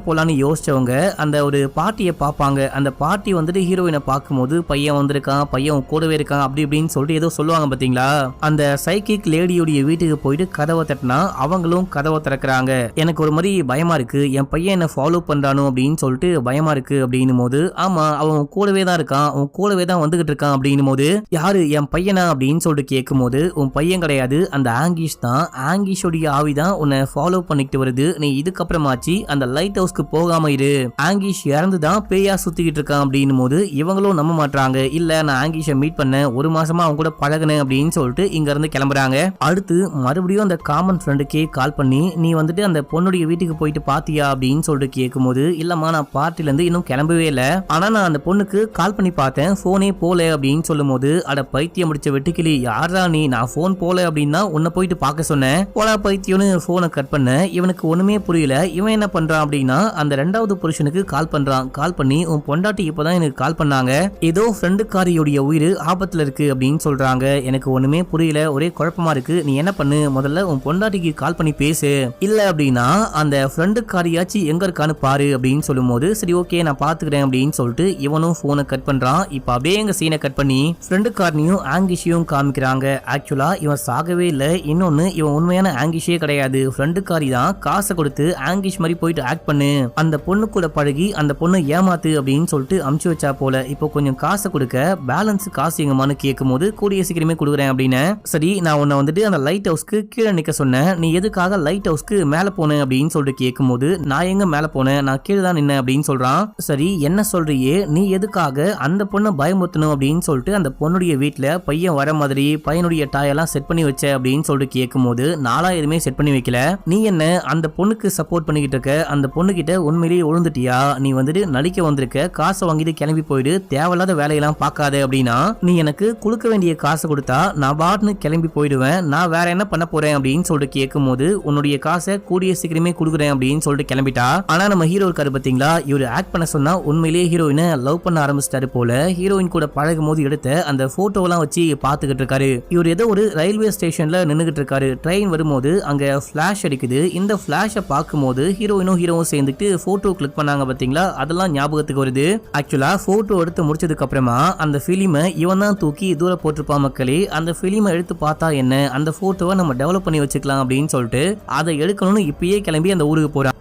போலாம்னு யோசிச்சவங்க அந்த ஒரு பார்ட்டியை பார்ப்பாங்க. அந்த பார்ட்டி வந்துட்டு ஹீரோயினை பார்க்கும்போது பையன் வந்திருக்கான், பையன் கூடவே இருக்கான் அப்படி இப்படின்னு சொல்லிட்டு ஏதோ சொல்லுவாங்க பாத்தீங்களா. அந்த சைக்கிக் லேடியோடைய வீட்டுக்கு போயிட்டு கதவை தட்டினா அவங்களும் கதவை திறக்கிறாங்க. எனக்கு ஒரு மாதிரி பயமா இருக்கு, என் பையன் என்ன ஃபாலோ பண்றானோ அப்படின்னு சொல்லிட்டு பயமா இருக்கு அப்படின்னும் போது ஆமா அவன் கூடவே தான் இருக்கான், அவன் கூடவே தான் வந்துகிட்டு இருக்கான் அப்படின்னும் போது யாரு என் பையனா அப்படின்னு சொல்லிட்டு கேட்கும் போது உன் பையன் கிடையாது, அந்த ஆங்கிஷ் தான், ஆங்கிஷோடைய ஆவிதான் உன்னை ஃபாலோ பண்ணிட்டு வருது, நீ இதுக்கப்புறமாச்சு அந்த லைட் ஹவுஸ்க்கு போகாம இரு, ஆங்கிஷ் இறந்துதான் பேயா சுத்திக்கிட்டு இருக்கான் அப்படின்னும் போது இவங்களும் நம்ப மாட்டாங்க. இல்ல நான் ஆங்கிஷை மீட் பண்ண, ஒரு மாசமா அவன் கூட பழகுனேன் அப்படின்னு சொல்லிட்டு இங்க இருந்து கிளம்புறாங்க. அடுத்து மறுபடியும் அந்த காமன் ஃப்ரெண்டுக்கே கால் பண்ணி நீ வந்துட்டு அந்த பொண்ணுடைய வீட்டுக்கு போயிட்டு பாத்தியா அப்படின்னு சொல்லிட்டு கேட்கும்போது இல்லம்மா நான் பார்ட்டில இருந்து இன்னும் கிளம்பவே இல்லை, ஆனா நான் அந்த பொண்ணுக்கு கால் பண்ணி பார்த்தேன், போனே போல அப்படின்னு சொல்லும் போது அட பைத்தியம் முடிச்ச வெட்டுக்கிளி, யாரா நீ, நான் போன் போல அப்படின்னா உன்னை போயிட்டு பார்க்க சொன்னேன், போலா பைத்தியம்னு போனை கட் பண்ண. இவனுக்கு ஒண்ணுமே புரியல. இவன் என்ன பண்றான் அப்படின்னா அந்த ரெண்டாவது புருஷனுக்கு கால் பண்றான். கால் பண்ணி உன் பொண்டாட்டி இப்பதான் எனக்கு கால் பண்ணாங்க, ஏதோ ஃப்ரெண்டுக்காரியோடைய உயிர் ஆபத்துல இருக்கு அப்படின்னு சொல்றாங்க. எனக்கு ஒண்ணுமே புரியல, ஒரே குழப்பமா இருக்கு, நீ என்ன பண்ணு, முதல்ல உன் பொண்டாட்டிக்கு கால் பண்ணி பேசு, இல்ல அப்படின்னா அந்த ஃப்ரெண்டுக்காரியாச்சு எங்க இருக்கான்னு பாரு அப்படின்னு சொல்லும் போது சரி ஓகே நான் பாத்துக்கிறேன் அப்படின்னு சொல்லிட்டு இவனும் போனை கட் பண்றான். இப்ப அப்படியே எங்க சீனை கட் பண்ணி ஃப்ரெண்டுக்காரனையும் ஆங்கிஷையும் காமிக்கிறாங்க. ஆக்சுவலா இவன் சாகவே இல்ல, இன்னொன்னு இவன் உண்மையான ஆங்கிஷே கிடையாது, ஃப்ரெண்டுக்காரி தான் காசை கொடுத்து ஆங்கிஷ் மாதிரி போயிட்டு ஆக்ட் பண்ணு, அந்த பொண்ணு கூட பழகி அந்த பொண்ணு ஏமாத்து அப்படின்னு சொல்லிட்டு அமுச்சு வச்சா போல. இப்போ கொஞ்சம் காசை கொடுக்க, பேலன்ஸ் காசு எங்கம்மான்னு கேட்கும் போது கூடிய சீக்கிரமே கொடுக்குறேன் அப்படின்னு. சரி நான் உன்னை வந்துட்டு அந்த லைட் ஹவுஸ்க்கு கீழே நிக்க சொன்னேன், நீ எதுக்காக லைட் ஹவுஸ்க்கு மேல போன அப்படின்னு சொல்லிட்டு கேட்கும் போது நான் எங்க மேல போனேன், நான் கீழே தான் நின்ன அப்படின்னு சொல்றான். சரி என்ன சொல்றியே, நீ எதுக்காக அந்த பொண்ணை பயமுறுத்தணும் அப்படின்னு சொல்லிட்டு அந்த பொண்ணுடைய வீட்டுல பையன் வர மாதிரி பையனுடைய டாயெல்லாம் செட் பண்ணி வச்ச அப்படின்னு சொல்லிட்டு கேட்கும் போது நாளா எதுவுமே செட் பண்ணி வைக்கல, நீ என்ன அந்த பொண்ணுக்கு சப்போர்ட் பண்ணிக்கிட்டு இருக்க, அந்த பொண்ணு கிட்ட உண்மையிலேயே விழுந்துட்டியா, நீ வந்துட்டு நடிக்க வந்திருக்க, காசை வாங்கிட்டு கிளம்பி போயிடு, தேவையில்லாத வேலையெல்லாம் பார்க்காத அப்படின்னா நீ எனக்கு கொடுக்க வேண்டிய காசை கொடுத்தா நான் பாட்டுன்னு கிளம்பி போயிடுவேன், நான் வேற என்ன பண்ண போறேன் அப்படின்னு சொல்லிட்டு கேட்கும் போது உன்னுடைய காசை கூடிய சீக்கிரமே கொடுக்குறேன் அப்படின்னு சொல்லிட்டு கிளம்பிட்டா. ஆனா நம்ம ஹீரோ இருக்காரு பாத்தீங்களா, இவரு ஆக்ட் பண்ண சொன்னா உண்மையிலேயே ஹீரோயினை லவ் பண்ண ஆரம்பிச்சிட்டாரு போல. ஹீரோயின் கூட பழகும் போது எடுத்த அந்த போட்டோலாம் வச்சு பாத்துக்கிட்டு இருக்காரு. இவர் ஏதோ ஒரு ரயில்வே ஸ்டேஷன்ல நின்னுகிட்டு இருக்காரு. ட்ரெயின் வரும்போது அங்க பிளாஷ் அடிக்குது. இந்த பிளாஷை பார்க்கும்போது ஹீரோவும் சேர்ந்துட்டு போட்டோ கிளிக் பண்ணாங்க பாத்தீங்களா, அதெல்லாம் ஞாபகத்துக்கு வருது. ஆக்சுவலா போட்டோ எடுத்து முடிச்சதுக்கு அப்புறமா அந்த பிலிமை இவன் தான் தூக்கி தூர போட்டிருப்பான் மக்களே. அந்த பிலிமை எடுத்து பார்த்தா என்ன, அந்த போட்டோவை நம்ம டெவலப் பண்ணி வச்சுக்கலாம் அப்படின்னு சொல்லிட்டு அதை எடுக்கணும்னு இப்பயே கிளம்பி அந்த ஊருக்கு போறான்.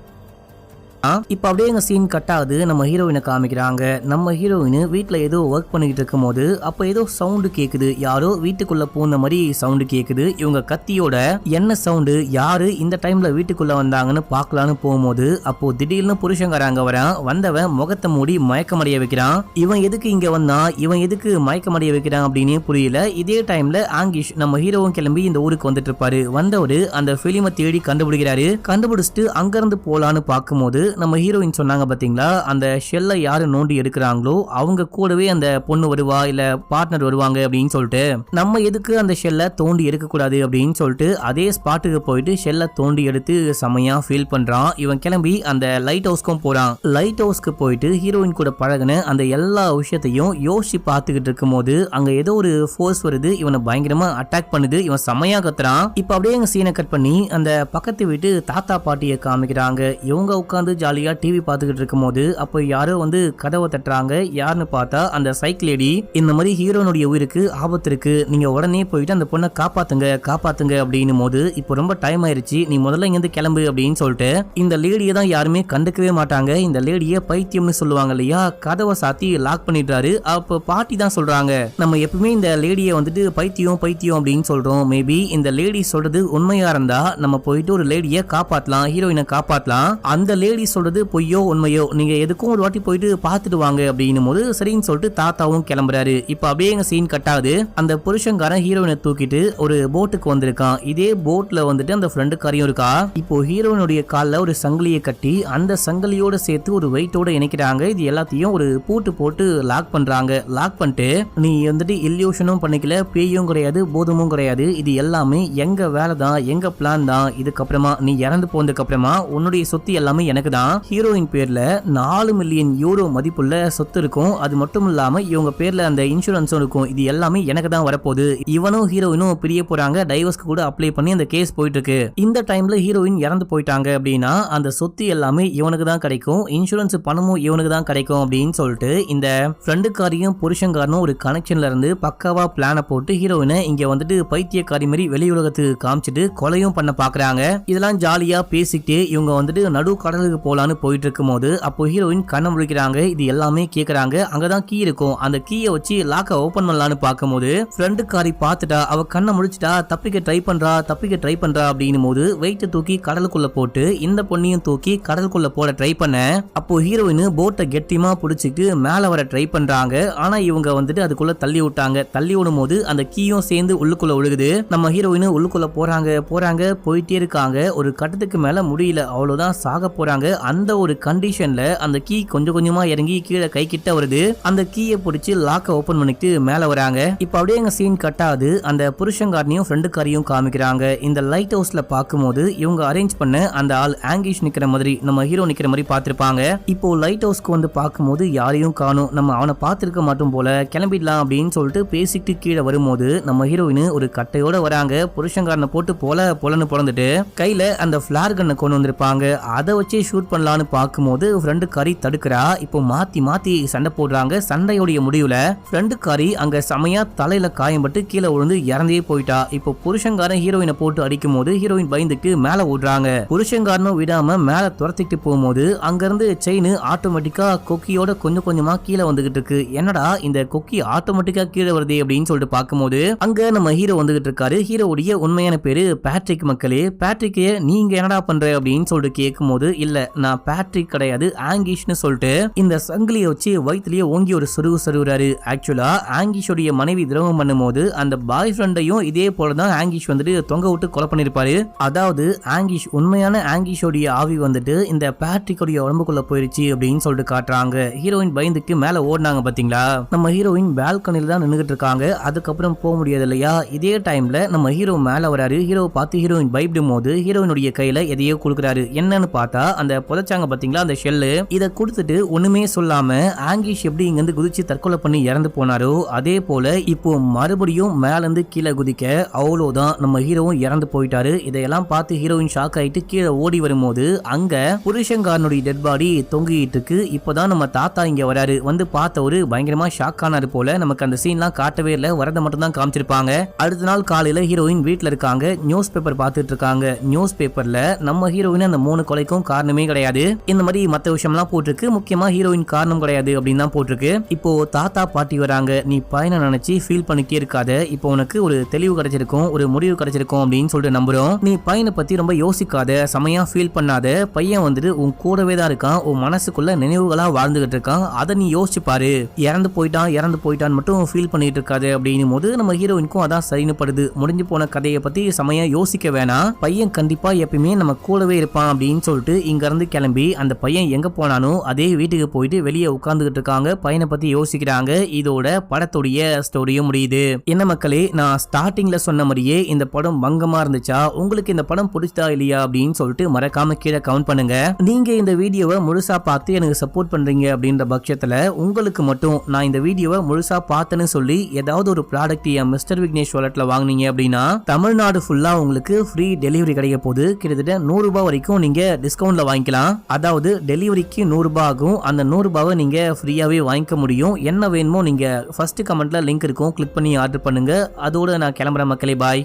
இப்ப அப்படியே எங்க சீன் கட் ஆகுது. நம்ம ஹீரோயினை காமிக்கிறாங்க. நம்ம ஹீரோயின் வீட்டுல ஏதோ ஒர்க் பண்ணிட்டு இருக்கும் போது அப்ப ஏதோ சவுண்டு கேக்குது. யாரோ வீட்டுக்குள்ள போன மாதிரி சவுண்டு கேக்குது. இவங்க கத்தியோட என்ன சவுண்டு, யாரு இந்த டைம்ல வீட்டுக்குள்ள வந்தாங்கன்னு பாக்கலான்னு போகும்போது அப்போ திடீர்னு புருஷங்காரங்க வரான். வந்தவன் முகத்தை மூடி மயக்கமடைய வைக்கிறான். இவன் எதுக்கு இங்க வந்தான், இவன் எதுக்கு மயக்கமடைய வைக்கிறான் அப்படின்னு புரியல. இதே டைம்ல ஆங்கிஷ் நம்ம ஹீரோவும் கிளம்பி இந்த ஊருக்கு வந்துட்டு இருப்பாரு. வந்தவரு அந்த பிலிமை தேடி கண்டுபிடிக்கிறாரு. கண்டுபிடிச்சிட்டு அங்க இருந்து போலான்னு பார்க்கும்போது நம்ம ஹீரோயின் சொன்னாங்க பாத்தீங்களா, அந்த ஷெல்லை யாரு நோண்டி எடுக்கிறாங்களோ அவங்க கூடவே அந்த பொண்ணு வருவா இல்ல பார்ட்னர் வருவாங்க அப்படின்னு சொல்லிட்டு நம்ம எதுக்கு அந்த ஷெல்லை தோண்டி எடுக்க கூடாது அப்படின்னு சொல்லிட்டு அதே ஸ்பாட்டுக்கு போயிட்டு ஷெல்லை தோண்டி எடுத்து செமையா ஃபீல் பண்றான். இவன் கிளம்பி அந்த லைட் ஹவுஸ்க்கும் போறான். லைட் ஹவுஸ்க்கு போயிட்டு ஹீரோயின் கூட பழகுன அந்த எல்லா விஷயத்தையும் யோசிச்சு பார்த்துக்கிட்டு இருக்கும் போது அங்க ஏதோ ஒரு ஃபோர்ஸ் வருது. இவனை பயங்கரமா அட்டாக் பண்ணுது. இவன் செமையா கத்துறான். இப்ப அப்படியே எங்க சீனை கட் பண்ணி அந்த பக்கத்து வீட்டு தாத்தா பாட்டியை காமிக்கிறாங்க. இவங்க உட்காந்து ஜாலியா டிவி பார்த்துக்கிட்டு இருக்கும் போது அப்போ யாரோ வந்து கதவை தட்டுறாங்க. யாருன்னு பார்த்தா அந்த சைக்கிள் லேடி. இந்த மாதிரி ஹீரோனுடைய உயிருக்கு ஆபத்து இருக்கு, நீங்க உடனே போயிட்டு அந்த பொண்ணை காப்பாத்துங்க அப்படின்னு போது இப்போ ரொம்ப டைம் ஆயிருச்சு, நீ முதல்ல இங்க இருந்து கிளம்பு அப்படின்னு சொல்லிட்டு இந்த லேடியை தான் யாருமே கண்டுக்கவே மாட்டாங்க. இந்த லேடியை பைத்தியம்னு சொல்லுவாங்க இல்லையா, கதவை சாத்தி லாக் பண்ணிடுறாரு. அப்போ பாட்டி தான் சொல்றாங்க, நம்ம எப்பவுமே இந்த லேடியை வந்துட்டு பைத்தியம் அப்படின்னு சொல்றோம். மேபி இந்த லேடி சொல்றது உண்மையா இருந்தா நம்ம போயிட்டு ஒரு லேடியை காப்பாத்தலாம், ஹீரோயினை காப்பாத்தலாம். அந்த லேடி சொல்றது பொய்யோ உண்மையோ நீங்க எதுக்கும் ஒரு வாட்டி போயிட்டு பாத்துட்டு வாங்க அப்படின்னும் போது சரின்னு சொல்லிட்டு தாத்தாவும் கிளம்புறாரு. இப்ப அப்படியே எங்க சீன் கட்டாது. அந்த புருஷன்காரன் ஹீரோயினை தூக்கிட்டு ஒரு போட்டுக்கு வந்திருக்கான். இதே போட்ல வந்துட்டு அந்த ஃப்ரெண்டுக்காரியும் இருக்கா. இப்போ ஹீரோயினுடைய கால்ல ஒரு சங்கிலியை கட்டி அந்த சங்கிலியோட சேர்த்து ஒரு வெயிட்டோட இணைக்கிறாங்க. இது எல்லாத்தையும் ஒரு பூட்டு போட்டு லாக் பண்றாங்க. லாக் பண்ணிட்டு நீ வந்துட்டு இல்யூஷனும் பண்ணிக்கல, பேயும் கிடையாது, பூதமும் கிடையாது, இது எல்லாமே எங்க வேலை தான், எங்க பிளான் தான். இதுக்கப்புறமா நீ இறந்து போனதுக்கு அப்புறமா உன்னுடைய சொத்து எல்லாமே எனக்கு தான். ஹீரோயின் பேர்ல 4 மில்லியன் யூரோ மதிப்புள்ள சொத்து இருக்கும். அது மட்டும் இல்லாம இவங்க பேர்ல அந்த இன்சூரன்ஸும் இருக்கும். இது எல்லாமே எனக்கு தான் வரப்போகுது. இவனும் ஹீரோயினும் பிரிய போறாங்க. டைவர்ஸ்க்கு கூட அப்ளை பண்ணி அந்த கேஸ் போயிட்டு இருக்கு. இந்த டைம்ல ஹீரோயின் இறந்து போயிட்டாங்க அப்படின்னா அந்த சொத்து எல்லாமே இவனுக்கு தான் கிடைக்கும், இன்சூரன்ஸ் பணமும் இவனுக்கு தான் கிடைக்கும் அப்படின்னு சொல்லிட்டு இந்த ஃப்ரெண்டுக்காரியும் புருஷன்காரனும் ஒரு கனெக்ஷன்ல இருந்து பக்காவா பிளான போட்டு ஹீரோயினை இங்க வந்துட்டு பைத்தியக்காரி மாதிரி வெளி உலகத்துக்கு காமிச்சிட்டு கொலையும் பண்ண பாக்குறாங்க. இதெல்லாம் ஜாலியா பேசிக்கிட்டே இவங்க வந்துட்டு நடு கடலுக்கு போலான்னு போயிட்டு இருக்கும் போது அப்போ ஹீரோயின் கண்ணை முழிக்கிறாங்க. இது எல்லாமே கேக்குறாங்க. அங்கதான் கீ இருக்கும். அந்த கீயை வச்சு லாக்க ஓபன் பண்ணலான்னு பார்க்கும்போது ஃப்ரெண்டுக்காரி பார்த்துட்டா. அவ கண்ணை முழிச்சிட்டா. தப்பிக்க ட்ரை பண்றா அப்படின்னும் போது வெயிட் தூக்கி கடலுக்குள்ள போட்டு இந்த பொண்ணையும் தூக்கி கடலுக்குள்ள போட ட்ரை பண்ண அப்போ ஹீரோயின் போட்டை கெட்டியமா பிடிச்சிட்டு மேல வர ட்ரை பண்றாங்க. ஆனா இவங்க வந்துட்டு அதுக்குள்ள தள்ளி விட்டாங்க. தள்ளி விடும் போது அந்த கீயும் சேர்ந்து உள்ளுக்குள்ள ஒழுகுது. நம்ம ஹீரோயின் உள்ளுக்குள்ள போறாங்க போயிட்டே இருக்காங்க. ஒரு கட்டத்துக்கு மேல முடியல, அவ்வளவுதான் சாக போறாங்க. அந்த ஒரு கண்டிஷன்ல அந்த கீ கொஞ்சம் கொஞ்சமா இறங்கி கீழே கை கிட்ட வருது. அந்த கீயை பிடிச்சி லாக்க ஓபன் பண்ணிட்டு மேல வராங்க. இப்ப அப்படியே எங்க சீன் கட் ஆகுது. அந்த புருஷன்காரனையும் ஃப்ரெண்டுக்காரையும் காமிக்கிறாங்க. இந்த லைட் ஹவுஸ்ல பார்க்கும்போது இவங்க அரேஞ்ச் பண்ண அந்த ஆள் ஆங்கிஷ் நிக்கிற மாதிரி நம்ம ஹீரோ நிக்கிற மாதிரி பார்த்திருப்பாங்க. இப்போ லைட் ஹவுஸ்க்கு வந்து பார்க்கும்போது யாரையும் காணும். நம்ம அவனை பார்த்திருக்க மாட்டோம் போல, கிளம்பிடலாம் அப்படின்னு சொல்லிட்டு பேசிட்டு கீழே வரும்போது நம்ம ஹீரோயின் ஒரு கட்டையோட வராங்க. புருஷன்காரனை போட்டு பொலன்னு பொழந்துட்டு கையில அந்த ஃபிளார் கன்னை கொண்டு வந்திருப்பாங்க. அதை வச்சு ஷூட் பண்ணலான்னு பார்க்கும்போது ஃப்ரெண்டுக்காரி தடுக்கிறா. இப்போ மாத்தி சண்டை போடுறாங்க. சண்டையோடைய முடிவுல ஃப்ரெண்டுக்காரி அங்க செமையா தலையில காயம்பட்டு கீழே விழுந்து இறந்தே போயிட்டா. இப்போ புருஷன்காரன் ஹீரோயினை போட்டு அடிக்கும் போது ஹீரோயின் பயந்துட்டு மேல ஓடுறாங்க. புருஷன்காரனும் விடாம மேல துரத்திட்டு போகும்போது அங்க இருந்து செயின் ஆட்டோமேட்டிக்கா கொக்கியோட கொஞ்சம் கொஞ்சமா கீழே வந்துகிட்டு இருக்கு. என்னடா இந்த கொக்கி ஆட்டோமேட்டிக்கா கீழே வருது அப்படின்னு சொல்லிட்டு பார்க்கும்போது அங்க நம்ம ஹீரோ வந்துகிட்டு இருக்காரு. ஹீரோவுடைய உண்மையான பேரு பேட்ரிக். மக்களே, பேட்ரிக்கே நீங்க என்னடா பண்ற அப்படின்னு சொல்லிட்டு கேட்கும் போது இல்ல நான் பேட்ரிக் கிடையாது ஆங்கிஷ்னு சொல்லிட்டு இந்த சங்கிலியை வச்சு வயிற்றுலயே ஓங்கி ஒரு சொருகுறாரு. ஆக்சுவலா ஆங்கிஷோடைய மனைவி துரோகம் பண்ணும்போது அந்த பாய் ஃப்ரெண்டையும் இதே போலதான் ஆங்கிஷ் வந்துட்டு தொங்க விட்டு கொலை பண்ணிருப்பாரு. அதாவது ஆங்கிஷ் உண்மையான ஆங்கிஷோடைய ஆவி வந்துட்டு இந்த பேட்ரிக்கோடைய உடம்புக்குள்ள போயிருச்சு அப்படின்னு சொல்லிட்டு காட்டுறாங்க. ஹீரோயின் பயந்துக்கு மேல ஓடினாங்க பாத்தீங்களா. நம்ம ஹீரோயின் பால்கனில தான் நின்னுகிட்டு இருக்காங்க. அதுக்கப்புறம் போக முடியாது இல்லையா. இதே டைம்ல நம்ம ஹீரோ மேல வராரு. ஹீரோ பார்த்து ஹீரோயின் பயப்படும் போது ஹீரோயினுடைய கையில எதையோ கொடுக்குறாரு. என்னன்னு பார்த்தா அந்த புதைச்சாங்க பாத்தீங்களா அந்த ஷெல்லு. இதை கொடுத்துட்டு ஒண்ணுமே சொல்லாம ஆங்கிஷ் எப்படி இங்க இருந்து குதிச்சு தற்கொலை பண்ணி இறந்து போனாரோ அதே போல இப்போ மறுபடியும் மேல இருந்து கீழே குதிக்க அவ்வளவுதான் நம்ம ஹீரோவும் இறந்து போயிட்டாரு. இதையெல்லாம் பார்த்து ஹீரோயின் ஷாக் ஆயிட்டு கீழே ஓடி வரும்போது அங்க புருஷன்காரனுடைய டெட் பாடி தொங்கிட்டு இருக்கு. இப்பதான் நம்ம தாத்தா இங்க வராரு. வந்து பார்த்த ஒரு பயங்கரமா ஷாக் ஆனாரு போல. நமக்கு அந்த சீன்லாம் காட்டவே இல்லை, வரத மட்டும் தான் காமிச்சிருப்பாங்க. அடுத்த நாள் காலையில ஹீரோயின் வீட்டுல இருக்காங்க. நியூஸ் பேப்பர் பார்த்துட்டு இருக்காங்க. நியூஸ் பேப்பர்ல நம்ம ஹீரோயின் அந்த 3 கொலைக்கும் காரணமே கிடையாது, இந்த மாதிரி மத்த விஷயம்லாம் போட்டிருக்கு, முக்கியமா ஹீரோயின் காரணம் கிடையாது அப்படின்னு தான் போட்டிருக்கு. இப்போ தாத்தா பாட்டி வராங்க, நீ பையனை நினைச்சு ஃபீல் பண்ணிட்டே இருக்காத, இப்போ உனக்கு ஒரு தெளிவு கிடைச்சிருக்கும், ஒரு முடிவு கிடைச்சிருக்கும் அப்படின்னு சொல்லிட்டு நம்புறோம். நீ பையனை பத்தி ரொம்ப யோசிக்காத, செமையா ஃபீல் பண்ணாத, பையன் வந்துட்டு உன் கூடவே தான் இருக்கான், உன் மனசுக்குள்ள நினைவுகளா வாழ்ந்துகிட்டு இருக்கான், அதை நீ யோசிச்சு பாரு, இறந்து போயிட்டான் மட்டும் ஃபீல் பண்ணிட்டு இருக்காது அப்படின்னும் போது நம்ம ஹீரோயினுக்கும் அதான் சரின்னு படுது. முடிஞ்சு போன கதையை பத்தி செமையா யோசிக்க வேணாம், பையன் கண்டிப்பா எப்பயுமே நம்ம கூடவே இருப்பான் அப்படின்னு சொல்லிட்டு இங்க இருந்து கிளம்பி அந்த பையன் எங்க போனானோ அதே வீட்டுக்கு போயிட்டு வெளியே உட்கார்ந்துகிட்டு இருக்காங்க, பையனை பத்தி யோசிக்கிறாங்க. இதோட படத்துடைய ஸ்டோரியும் முடியுது. என்ன மக்களே, நான் ஸ்டார்டிங்ல சொன்ன மாதிரியே இந்த படம் பங்கமா இருந்துச்சா, உங்களுக்கு இந்த படம் பிடிச்சதா இல்லையா அப்படின்னு சொல்லிட்டு மறக்காம கீழே கமெண்ட் பண்ணுங்க. நீங்க இந்த வீடியோவை முழுசா பார்த்து எனக்கு சப்போர்ட் பண்றீங்க அப்படின்ற பட்சத்துல உங்களுக்கு மட்டும் நான் இந்த வீடியோவை முழுசா பார்த்தேன்னு சொல்லி ஏதாவது ஒரு ப்ராடக்ட் என் மிஸ்டர் விக்னேஷ் வாலெட்ல வாங்குனீங்க அப்படின்னா தமிழ்நாடு ஃபுல்லா உங்களுக்கு ஃப்ரீ டெலிவரி கிடைக்க போகுது. கிட்டத்தட்ட 100 ரூபாய் வரைக்கும் நீங்க டிஸ்கவுண்ட்ல வாங்கிக்கலாம். அதாவது டெலிவரிக்கு 100 ரூபாய் ஆகும், அந்த 100 ரூபாவை நீங்க ஃப்ரீயாவே வாங்கிக்க முடியும். என்ன வேணுமோ நீங்க ஃபர்ஸ்ட் கமெண்ட்ல லிங்க் இருக்கும், கிளிக் பண்ணி ஆர்டர் பண்ணுங்க. அதோட நான் கிளம்புறேன் மக்களே, பாய்.